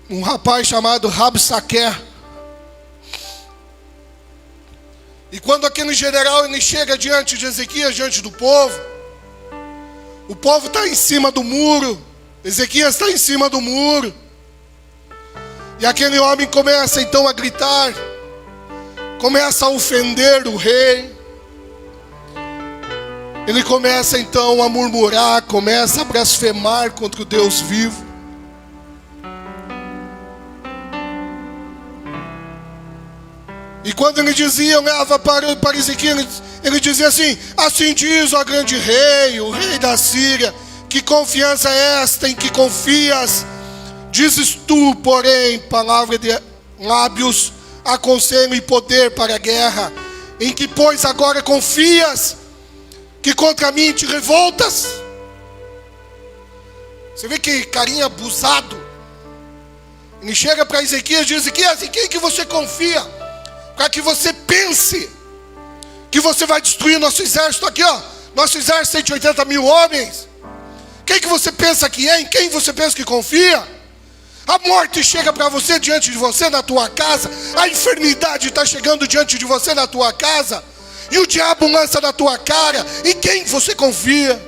um rapaz chamado Rabsaque. E quando aquele general ele chega diante de Ezequias, diante do povo, o povo está em cima do muro, Ezequias está em cima do muro, e aquele homem começa então a gritar, começa a ofender o rei, ele começa então a murmurar, começa a blasfemar contra o Deus vivo. E quando ele dizia, olhava para Ezequias, ele dizia assim: assim diz o grande rei, o rei da Síria, que confiança é esta em que confias? Dizes tu, porém, palavra de lábios, aconselho e poder para a guerra, em que, pois, agora confias, que contra mim te revoltas? Você vê que carinha abusado. Ele chega para Ezequias e diz: Ezequias, em quem que você confia? Para que você pense que você vai destruir nosso exército aqui, ó. Nosso exército, 180 mil homens. Quem que você pensa que é? Em quem você pensa que confia? A morte chega para você, diante de você, na tua casa. A enfermidade está chegando diante de você, na tua casa. E o diabo lança na tua cara. Em quem você confia?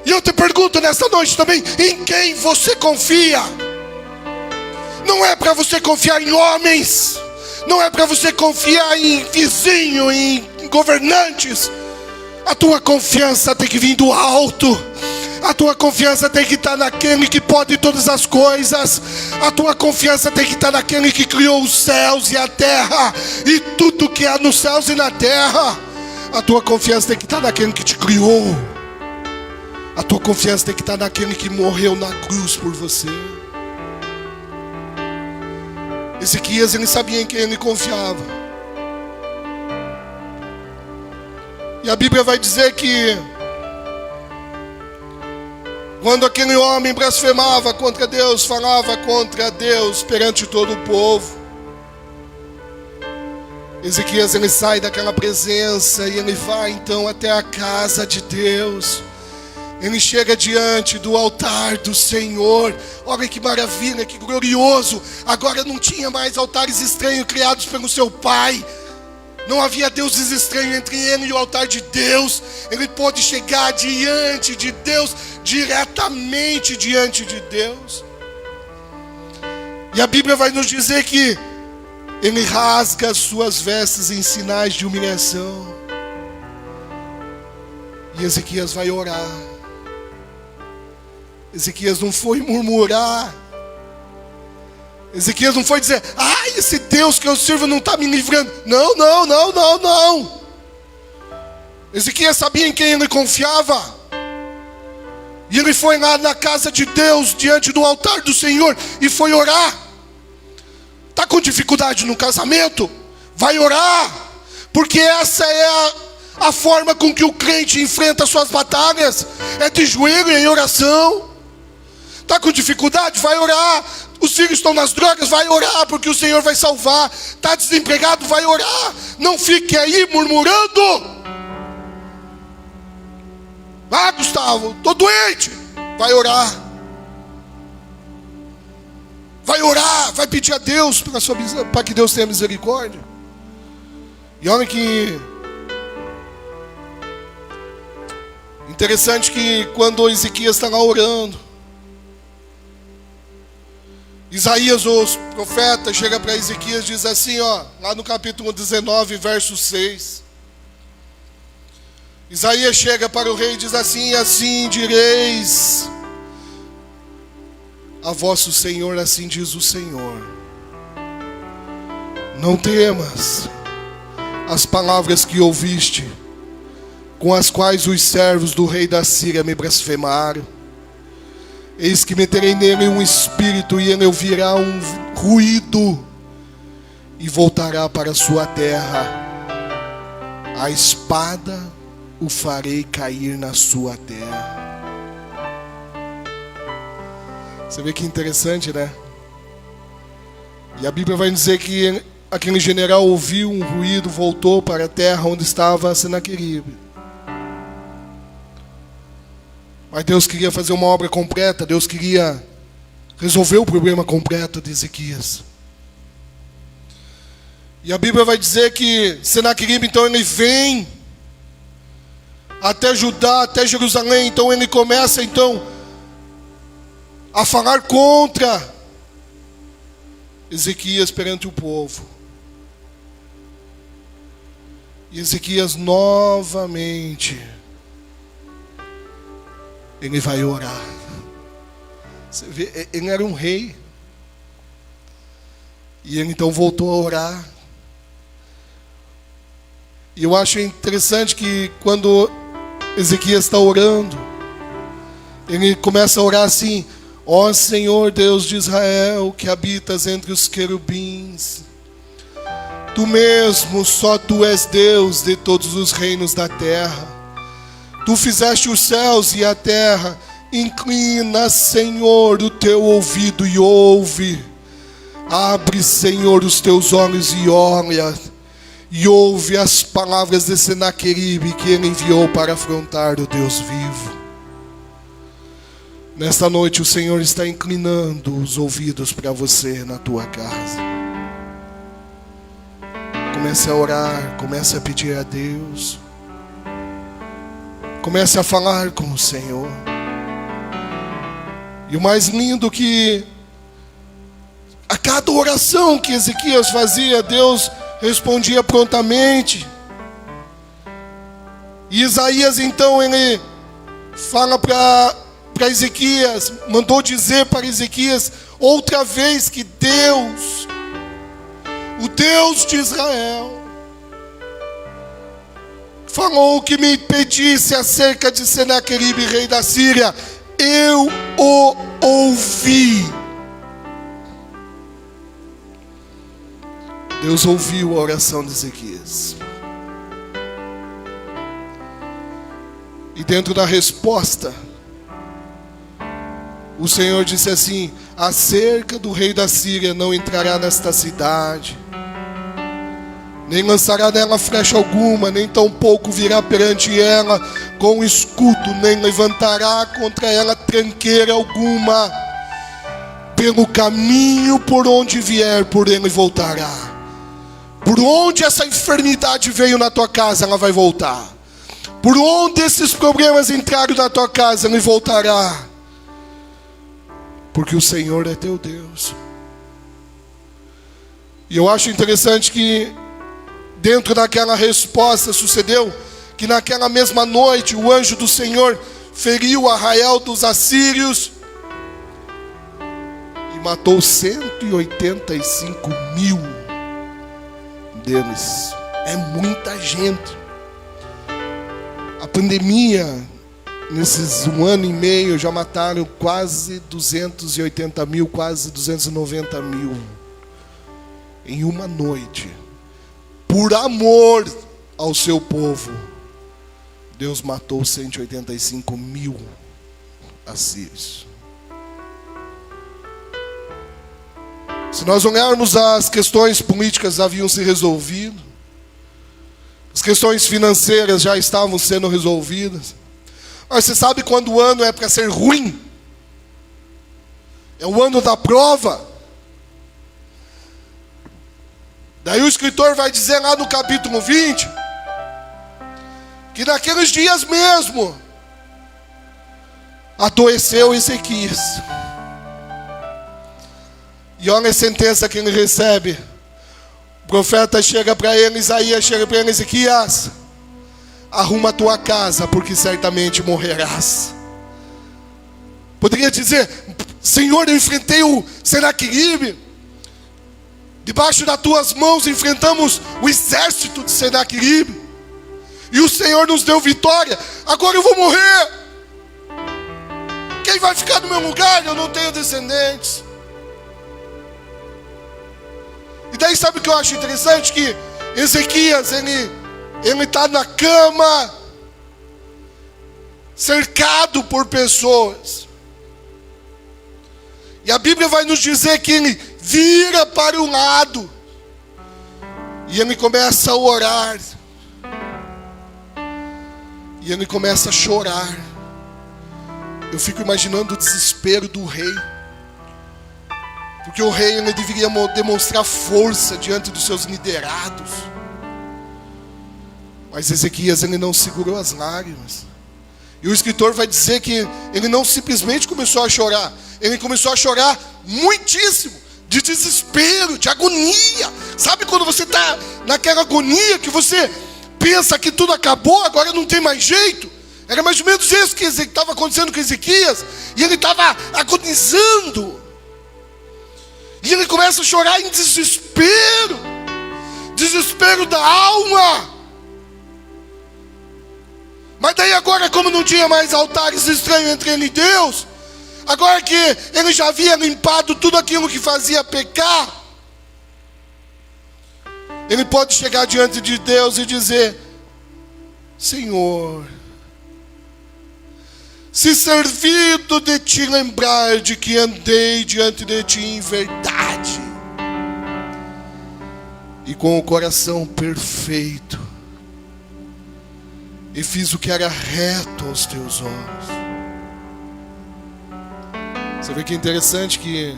E eu te pergunto nesta noite também: em quem você confia? Não é para você confiar em homens, não é para você confiar em vizinho, em governantes. A tua confiança tem que vir do alto. A tua confiança tem que estar naquele que pode todas as coisas. A tua confiança tem que estar naquele que criou os céus e a terra e tudo que há nos céus e na terra. A tua confiança tem que estar naquele que te criou. A tua confiança tem que estar naquele que morreu na cruz por você. Ezequias, ele sabia em quem ele confiava. E a Bíblia vai dizer que quando aquele homem blasfemava contra Deus, falava contra Deus perante todo o povo, Ezequias, ele sai daquela presença e ele vai então até a casa de Deus. Ele chega diante do altar do Senhor. Olha que maravilha, que glorioso. Agora não tinha mais altares estranhos criados pelo seu pai. Não havia deuses estranhos entre ele e o altar de Deus. Ele pôde chegar diante de Deus, diretamente diante de Deus. E a Bíblia vai nos dizer que ele rasga as suas vestes em sinais de humilhação. E Ezequias vai orar. Ezequias não foi murmurar. Ezequias não foi dizer: ai, esse Deus que eu sirvo não está me livrando. Não, não, não, não, não. Ezequias sabia em quem ele confiava. E ele foi lá na casa de Deus, diante do altar do Senhor, e foi orar. Está com dificuldade no casamento? Vai orar. Porque essa é a forma com que o crente enfrenta suas batalhas. É de joelho em oração. Está com dificuldade? Vai orar. Os filhos estão nas drogas? Vai orar, porque o Senhor vai salvar. Está desempregado? Vai orar. Não fique aí murmurando. Ah, Gustavo, estou doente. Vai orar. Vai orar, vai pedir a Deus para que Deus tenha misericórdia. E olha que interessante que quando Ezequias está lá orando, Isaías, o profeta, chega para Ezequias e diz assim, ó, lá no capítulo 19, verso 6. Isaías chega para o rei e diz assim: assim direis a vosso Senhor, assim diz o Senhor: não temas as palavras que ouviste, com as quais os servos do rei da Síria me blasfemaram. Eis que meterei nele um espírito, e ele ouvirá um ruído, e voltará para a sua terra. A espada o farei cair na sua terra. Você vê que interessante, né? E a Bíblia vai dizer que aquele general ouviu um ruído, voltou para a terra onde estava Senaqueribe. Mas Deus queria fazer uma obra completa. Deus queria resolver o problema completo de Ezequias. E a Bíblia vai dizer que Senaqueribe, então, ele vem até Judá, até Jerusalém. Então ele começa, então, a falar contra Ezequias perante o povo. E Ezequias novamente, ele vai orar. Você vê, ele era um rei. E ele então voltou a orar. E eu acho interessante que quando Ezequias está orando, ele começa a orar assim: ó Senhor Deus de Israel, que habitas entre os querubins, tu mesmo, só tu és Deus de todos os reinos da terra. Tu fizeste os céus e a terra. Inclina, Senhor, o teu ouvido e ouve. Abre, Senhor, os teus olhos e olha, e ouve as palavras de Senaqueribe, que ele enviou para afrontar o Deus vivo. Nesta noite o Senhor está inclinando os ouvidos para você na tua casa. Comece a orar, comece a pedir a Deus. Comece a falar com o Senhor. E o mais lindo que a cada oração que Ezequias fazia, Deus respondia prontamente. E Isaías então, ele fala para Ezequias, mandou dizer para Ezequias outra vez que Deus, o Deus de Israel, falou que me pedisse acerca de Senaqueribe, rei da Síria. Eu o ouvi. Deus ouviu a oração de Ezequias. E dentro da resposta, o Senhor disse assim: acerca do rei da Síria, não entrará nesta cidade, nem lançará nela flecha alguma, nem tampouco virá perante ela com escudo, nem levantará contra ela tranqueira alguma. Pelo caminho por onde vier, por ele voltará. Por onde essa enfermidade veio na tua casa, ela vai voltar. Por onde esses problemas entraram na tua casa, ele voltará. Porque o Senhor é teu Deus. E eu acho interessante que dentro daquela resposta sucedeu que naquela mesma noite o anjo do Senhor feriu o arraial dos assírios e matou 185 mil deles. É muita gente. A pandemia, nesses 1 ano e meio, já mataram quase 280 mil, quase 290 mil. Em uma noite. Por amor ao seu povo, Deus matou 185 mil assírios. Se nós olharmos, as questões políticas haviam se resolvido. As questões financeiras já estavam sendo resolvidas. Mas você sabe quando o ano é para ser ruim? É o ano da prova. Daí o escritor vai dizer lá no capítulo 20, que naqueles dias mesmo, adoeceu Ezequias. E olha a sentença que ele recebe. O profeta chega para ele, Isaías chega para ele: Ezequias, arruma a tua casa, porque certamente morrerás. Poderia dizer: Senhor, eu enfrentei o Senaqueribe, debaixo das tuas mãos enfrentamos o exército de Senaqueribe, e o Senhor nos deu vitória. Agora eu vou morrer. Quem vai ficar no meu lugar? Eu não tenho descendentes. E daí sabe o que eu acho interessante? Que Ezequias, ele está na cama, cercado por pessoas. E a Bíblia vai nos dizer que ele vira para o lado e ele começa a orar. E ele começa a chorar. Eu fico imaginando o desespero do rei. Porque o rei, ele deveria demonstrar força diante dos seus liderados. Mas Ezequias, ele não segurou as lágrimas. E o escritor vai dizer que ele não simplesmente começou a chorar. Ele começou a chorar muitíssimo. De desespero, de agonia. Sabe quando você está naquela agonia que você pensa que tudo acabou, agora não tem mais jeito? Era mais ou menos isso que estava acontecendo com Ezequias. E ele estava agonizando. E ele começa a chorar em desespero. Desespero da alma. Mas daí agora, como não tinha mais altares estranhos entre ele e Deus, agora que ele já havia limpado tudo aquilo que fazia pecar, ele pode chegar diante de Deus e dizer: Senhor, se servido de te lembrar de que andei diante de ti em verdade e com o coração perfeito, e fiz o que era reto aos teus olhos. Você vê que é interessante que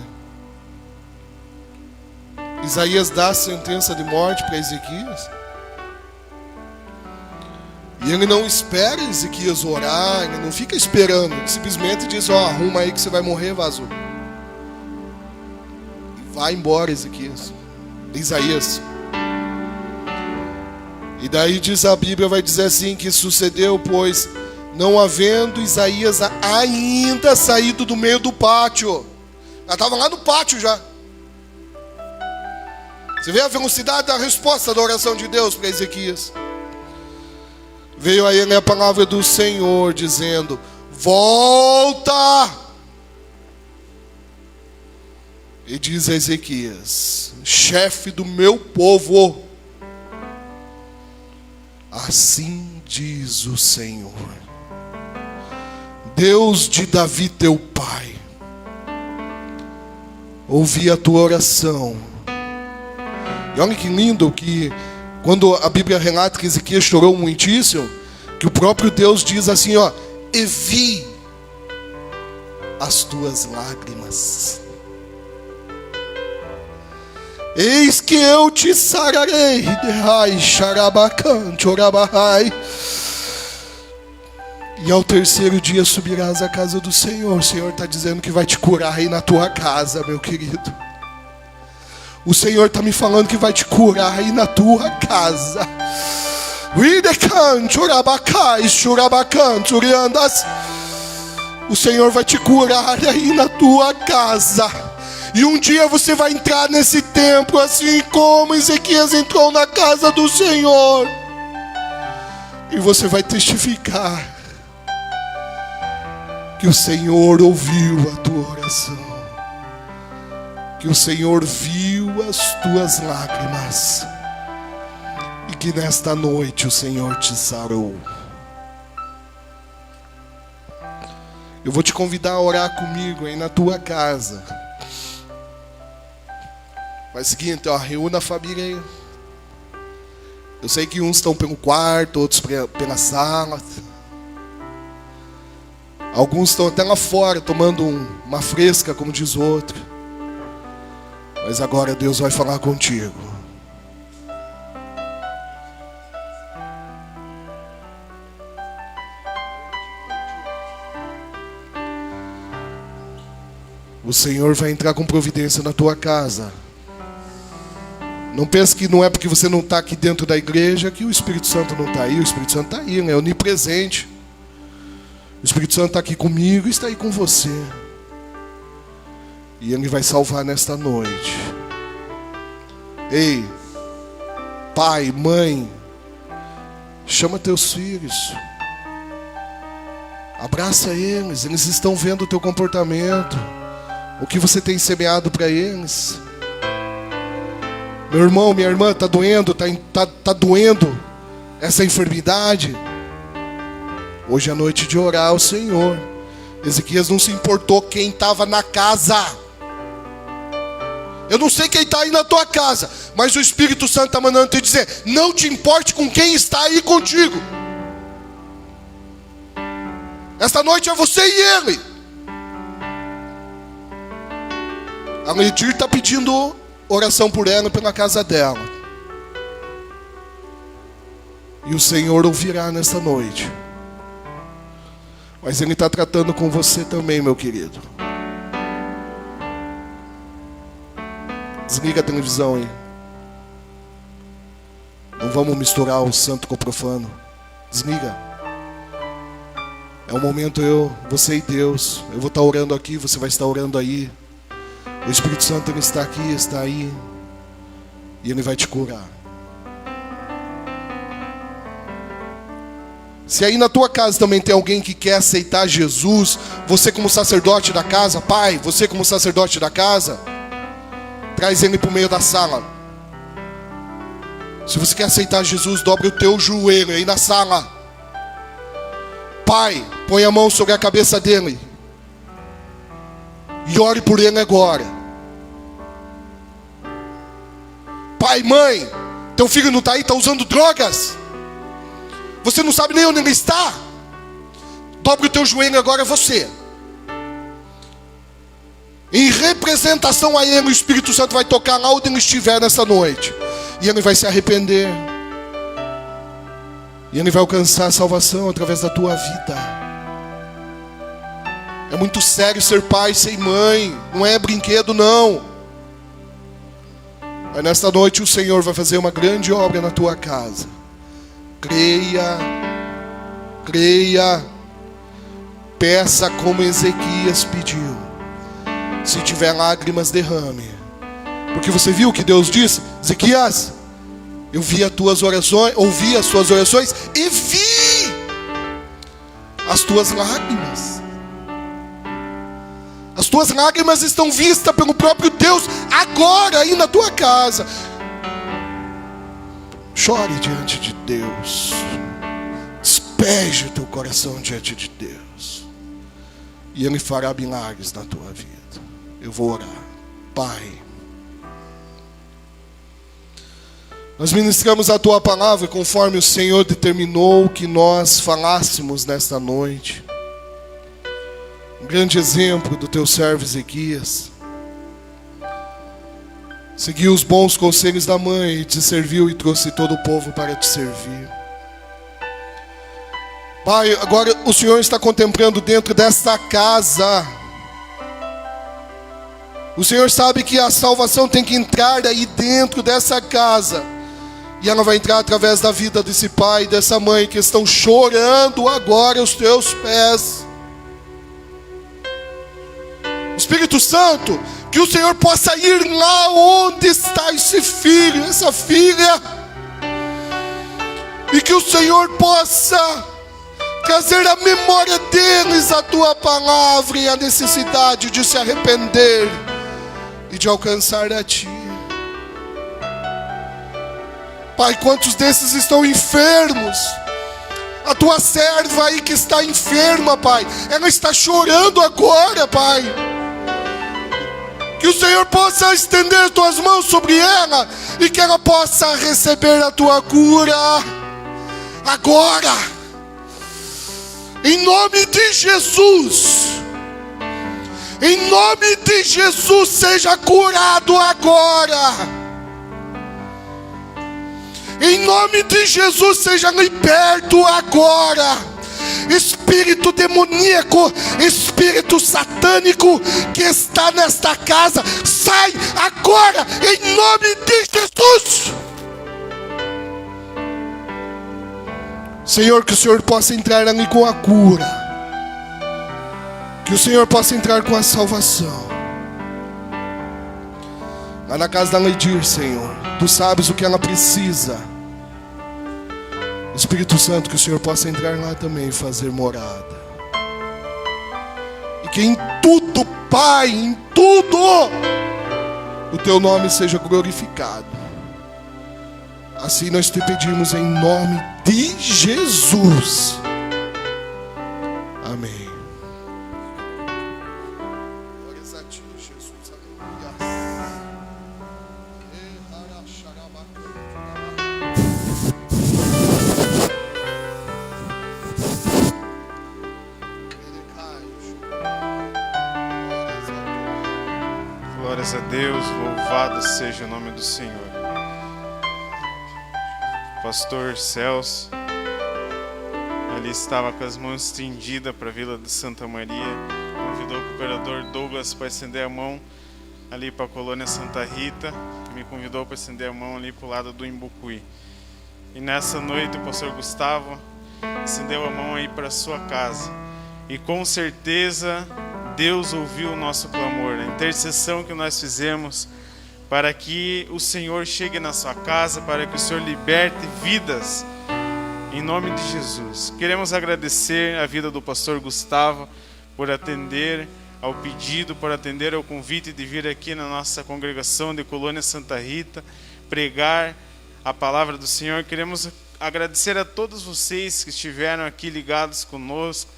Isaías dá a sentença de morte para Ezequias. E ele não espera Ezequias orar, ele não fica esperando. Ele simplesmente diz: arruma aí que você vai morrer, vazou. E vai embora, Isaías. E daí diz a Bíblia, vai dizer assim, que sucedeu, pois, não havendo Isaías ainda saído do meio do pátio. Ela estava lá no pátio já. Você vê a velocidade da resposta da oração de Deus para Ezequias. Veio a ele a palavra do Senhor dizendo: volta. E diz a Ezequias: chefe do meu povo, assim diz o Senhor, Deus de Davi teu pai, ouvi a tua oração. E olha que lindo que Quando a Bíblia relata que Ezequias chorou muitíssimo, que o próprio Deus diz assim, ó, e vi as tuas lágrimas. Eis que eu te sararei, ai, xarabacan, chorabahai. E ao terceiro dia subirás à casa do Senhor. O Senhor está dizendo que vai te curar aí na tua casa, meu querido. O Senhor está me falando que vai te curar aí na tua casa. O Senhor vai te curar aí na tua casa. E um dia você vai entrar nesse templo, assim como Ezequias entrou na casa do Senhor. E você vai testificar que o Senhor ouviu a tua oração, que o Senhor viu as tuas lágrimas, e que nesta noite o Senhor te sarou. Eu vou te convidar a orar comigo aí na tua casa. Faz o seguinte, ó, reúna a família aí. Eu sei que uns estão pelo quarto, outros pela sala. Alguns estão até lá fora tomando uma fresca, como diz o outro. Mas agora Deus vai falar contigo. O Senhor vai entrar com providência na tua casa. Não pense que não é porque você não está aqui dentro da igreja que o Espírito Santo não está aí. O Espírito Santo está aí, é onipresente. O Espírito Santo está aqui comigo e está aí com você. E Ele vai salvar nesta noite. Ei, pai, mãe, chama teus filhos. Abraça eles, eles estão vendo o teu comportamento. O que você tem semeado para eles. Meu irmão, minha irmã, está doendo, tá doendo essa enfermidade. Hoje é noite de orar ao Senhor. Ezequias não se importou quem estava na casa. Eu não sei quem está aí na tua casa, mas o Espírito Santo está mandando te dizer, não te importe com quem está aí contigo. Esta noite é você e ele. A Ledir está pedindo oração por ela, pela casa dela. E o Senhor ouvirá nesta noite. Mas Ele está tratando com você também, meu querido. Desliga a televisão aí. Não vamos misturar o santo com o profano. Desliga. É um momento você e Deus. Eu vou estar orando aqui, você vai estar orando aí. O Espírito Santo ele está aqui, está aí. E Ele vai te curar. Se aí na tua casa também tem alguém que quer aceitar Jesus, você como sacerdote da casa, pai, você como sacerdote da casa, traz ele para o meio da sala. Se você quer aceitar Jesus, dobre o teu joelho aí na sala. Pai, põe a mão sobre a cabeça dele. E ore por ele agora. Pai, mãe, teu filho não está aí, está usando drogas. Você não sabe nem onde ele está. Dobre o teu joelho agora você. Em representação a ele, o Espírito Santo vai tocar lá onde ele estiver nessa noite. E ele vai se arrepender. E ele vai alcançar a salvação através da tua vida. É muito sério ser pai sem mãe. Não é brinquedo não. Mas nesta noite o Senhor vai fazer uma grande obra na tua casa. Creia. Creia. Peça como Ezequias pediu. Se tiver lágrimas, derrame. Porque você viu o que Deus disse? Ezequias, eu vi as tuas orações, ouvi as tuas orações e vi as tuas lágrimas. As tuas lágrimas estão vistas pelo próprio Deus agora aí na tua casa. Chore diante de Deus. Despeje o teu coração diante de Deus. E Ele fará milagres na tua vida. Eu vou orar. Pai, Nós ministramos a tua palavra conforme o Senhor determinou que nós falássemos nesta noite. Um grande exemplo do teu servo Ezequias. Seguiu os bons conselhos da mãe e te serviu e trouxe todo o povo para te servir. Pai, agora o Senhor está contemplando dentro desta casa. O Senhor sabe que a salvação tem que entrar aí dentro dessa casa. E ela vai entrar através da vida desse pai e dessa mãe que estão chorando agora aos teus pés. Espírito Santo, que o Senhor possa ir lá onde está esse filho, essa filha. E que o Senhor possa trazer à memória deles a tua palavra e a necessidade de se arrepender e de alcançar a ti. Pai, quantos desses estão enfermos? A tua serva aí que está enferma, Pai, ela está chorando agora, Pai. Que o Senhor possa estender as tuas mãos sobre ela e que ela possa receber a tua cura agora, em nome de Jesus. Em nome de Jesus, seja curado agora. Em nome de Jesus, seja liberto agora. Espírito demoníaco, espírito satânico que está nesta casa, sai agora, em nome de Jesus. Senhor, que o Senhor possa entrar ali com a cura. Que o Senhor possa entrar com a salvação. Lá na casa da Leidir, Senhor, tu sabes o que ela precisa. Espírito Santo, que o Senhor possa entrar lá também e fazer morada. E que em tudo, Pai, em tudo, o teu nome seja glorificado. Assim nós te pedimos em nome de Jesus. Amém. Glórias a ti, Jesus. Aleluia. Glórias a Deus, louvado seja o nome do Senhor. Pastor Celso, ali estava com as mãos estendidas para a Vila de Santa Maria, convidou o cooperador Douglas para estender a mão ali para a colônia Santa Rita, me convidou para estender a mão ali para o lado do Imbucuí. E nessa noite o pastor Gustavo estendeu a mão aí para a sua casa, e com certeza Deus ouviu o nosso clamor, a intercessão que nós fizemos para que o Senhor chegue na sua casa, para que o Senhor liberte vidas, em nome de Jesus. Queremos agradecer a vida do pastor Gustavo por atender ao pedido, por atender ao convite de vir aqui na nossa congregação de Colônia Santa Rita, pregar a palavra do Senhor. Queremos agradecer a todos vocês que estiveram aqui ligados conosco.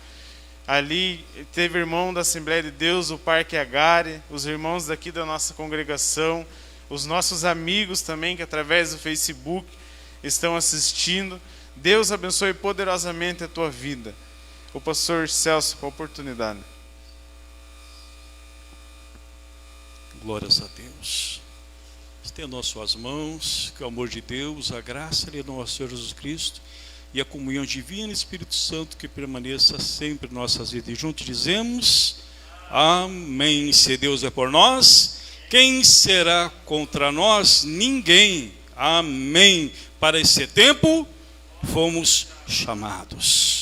Ali teve irmão da Assembleia de Deus, o Parque Agare, os irmãos daqui da nossa congregação, os nossos amigos também que através do Facebook estão assistindo. Deus abençoe poderosamente a tua vida. O pastor Celso, com a oportunidade. Glórias a Deus. Estenda as suas mãos, que o amor de Deus, a graça de nosso Senhor Jesus Cristo e a comunhão divina, Espírito Santo, que permaneça sempre em nossas vidas. E juntos dizemos, amém. Se Deus é por nós, quem será contra nós? Ninguém. Amém. Para esse tempo, fomos chamados.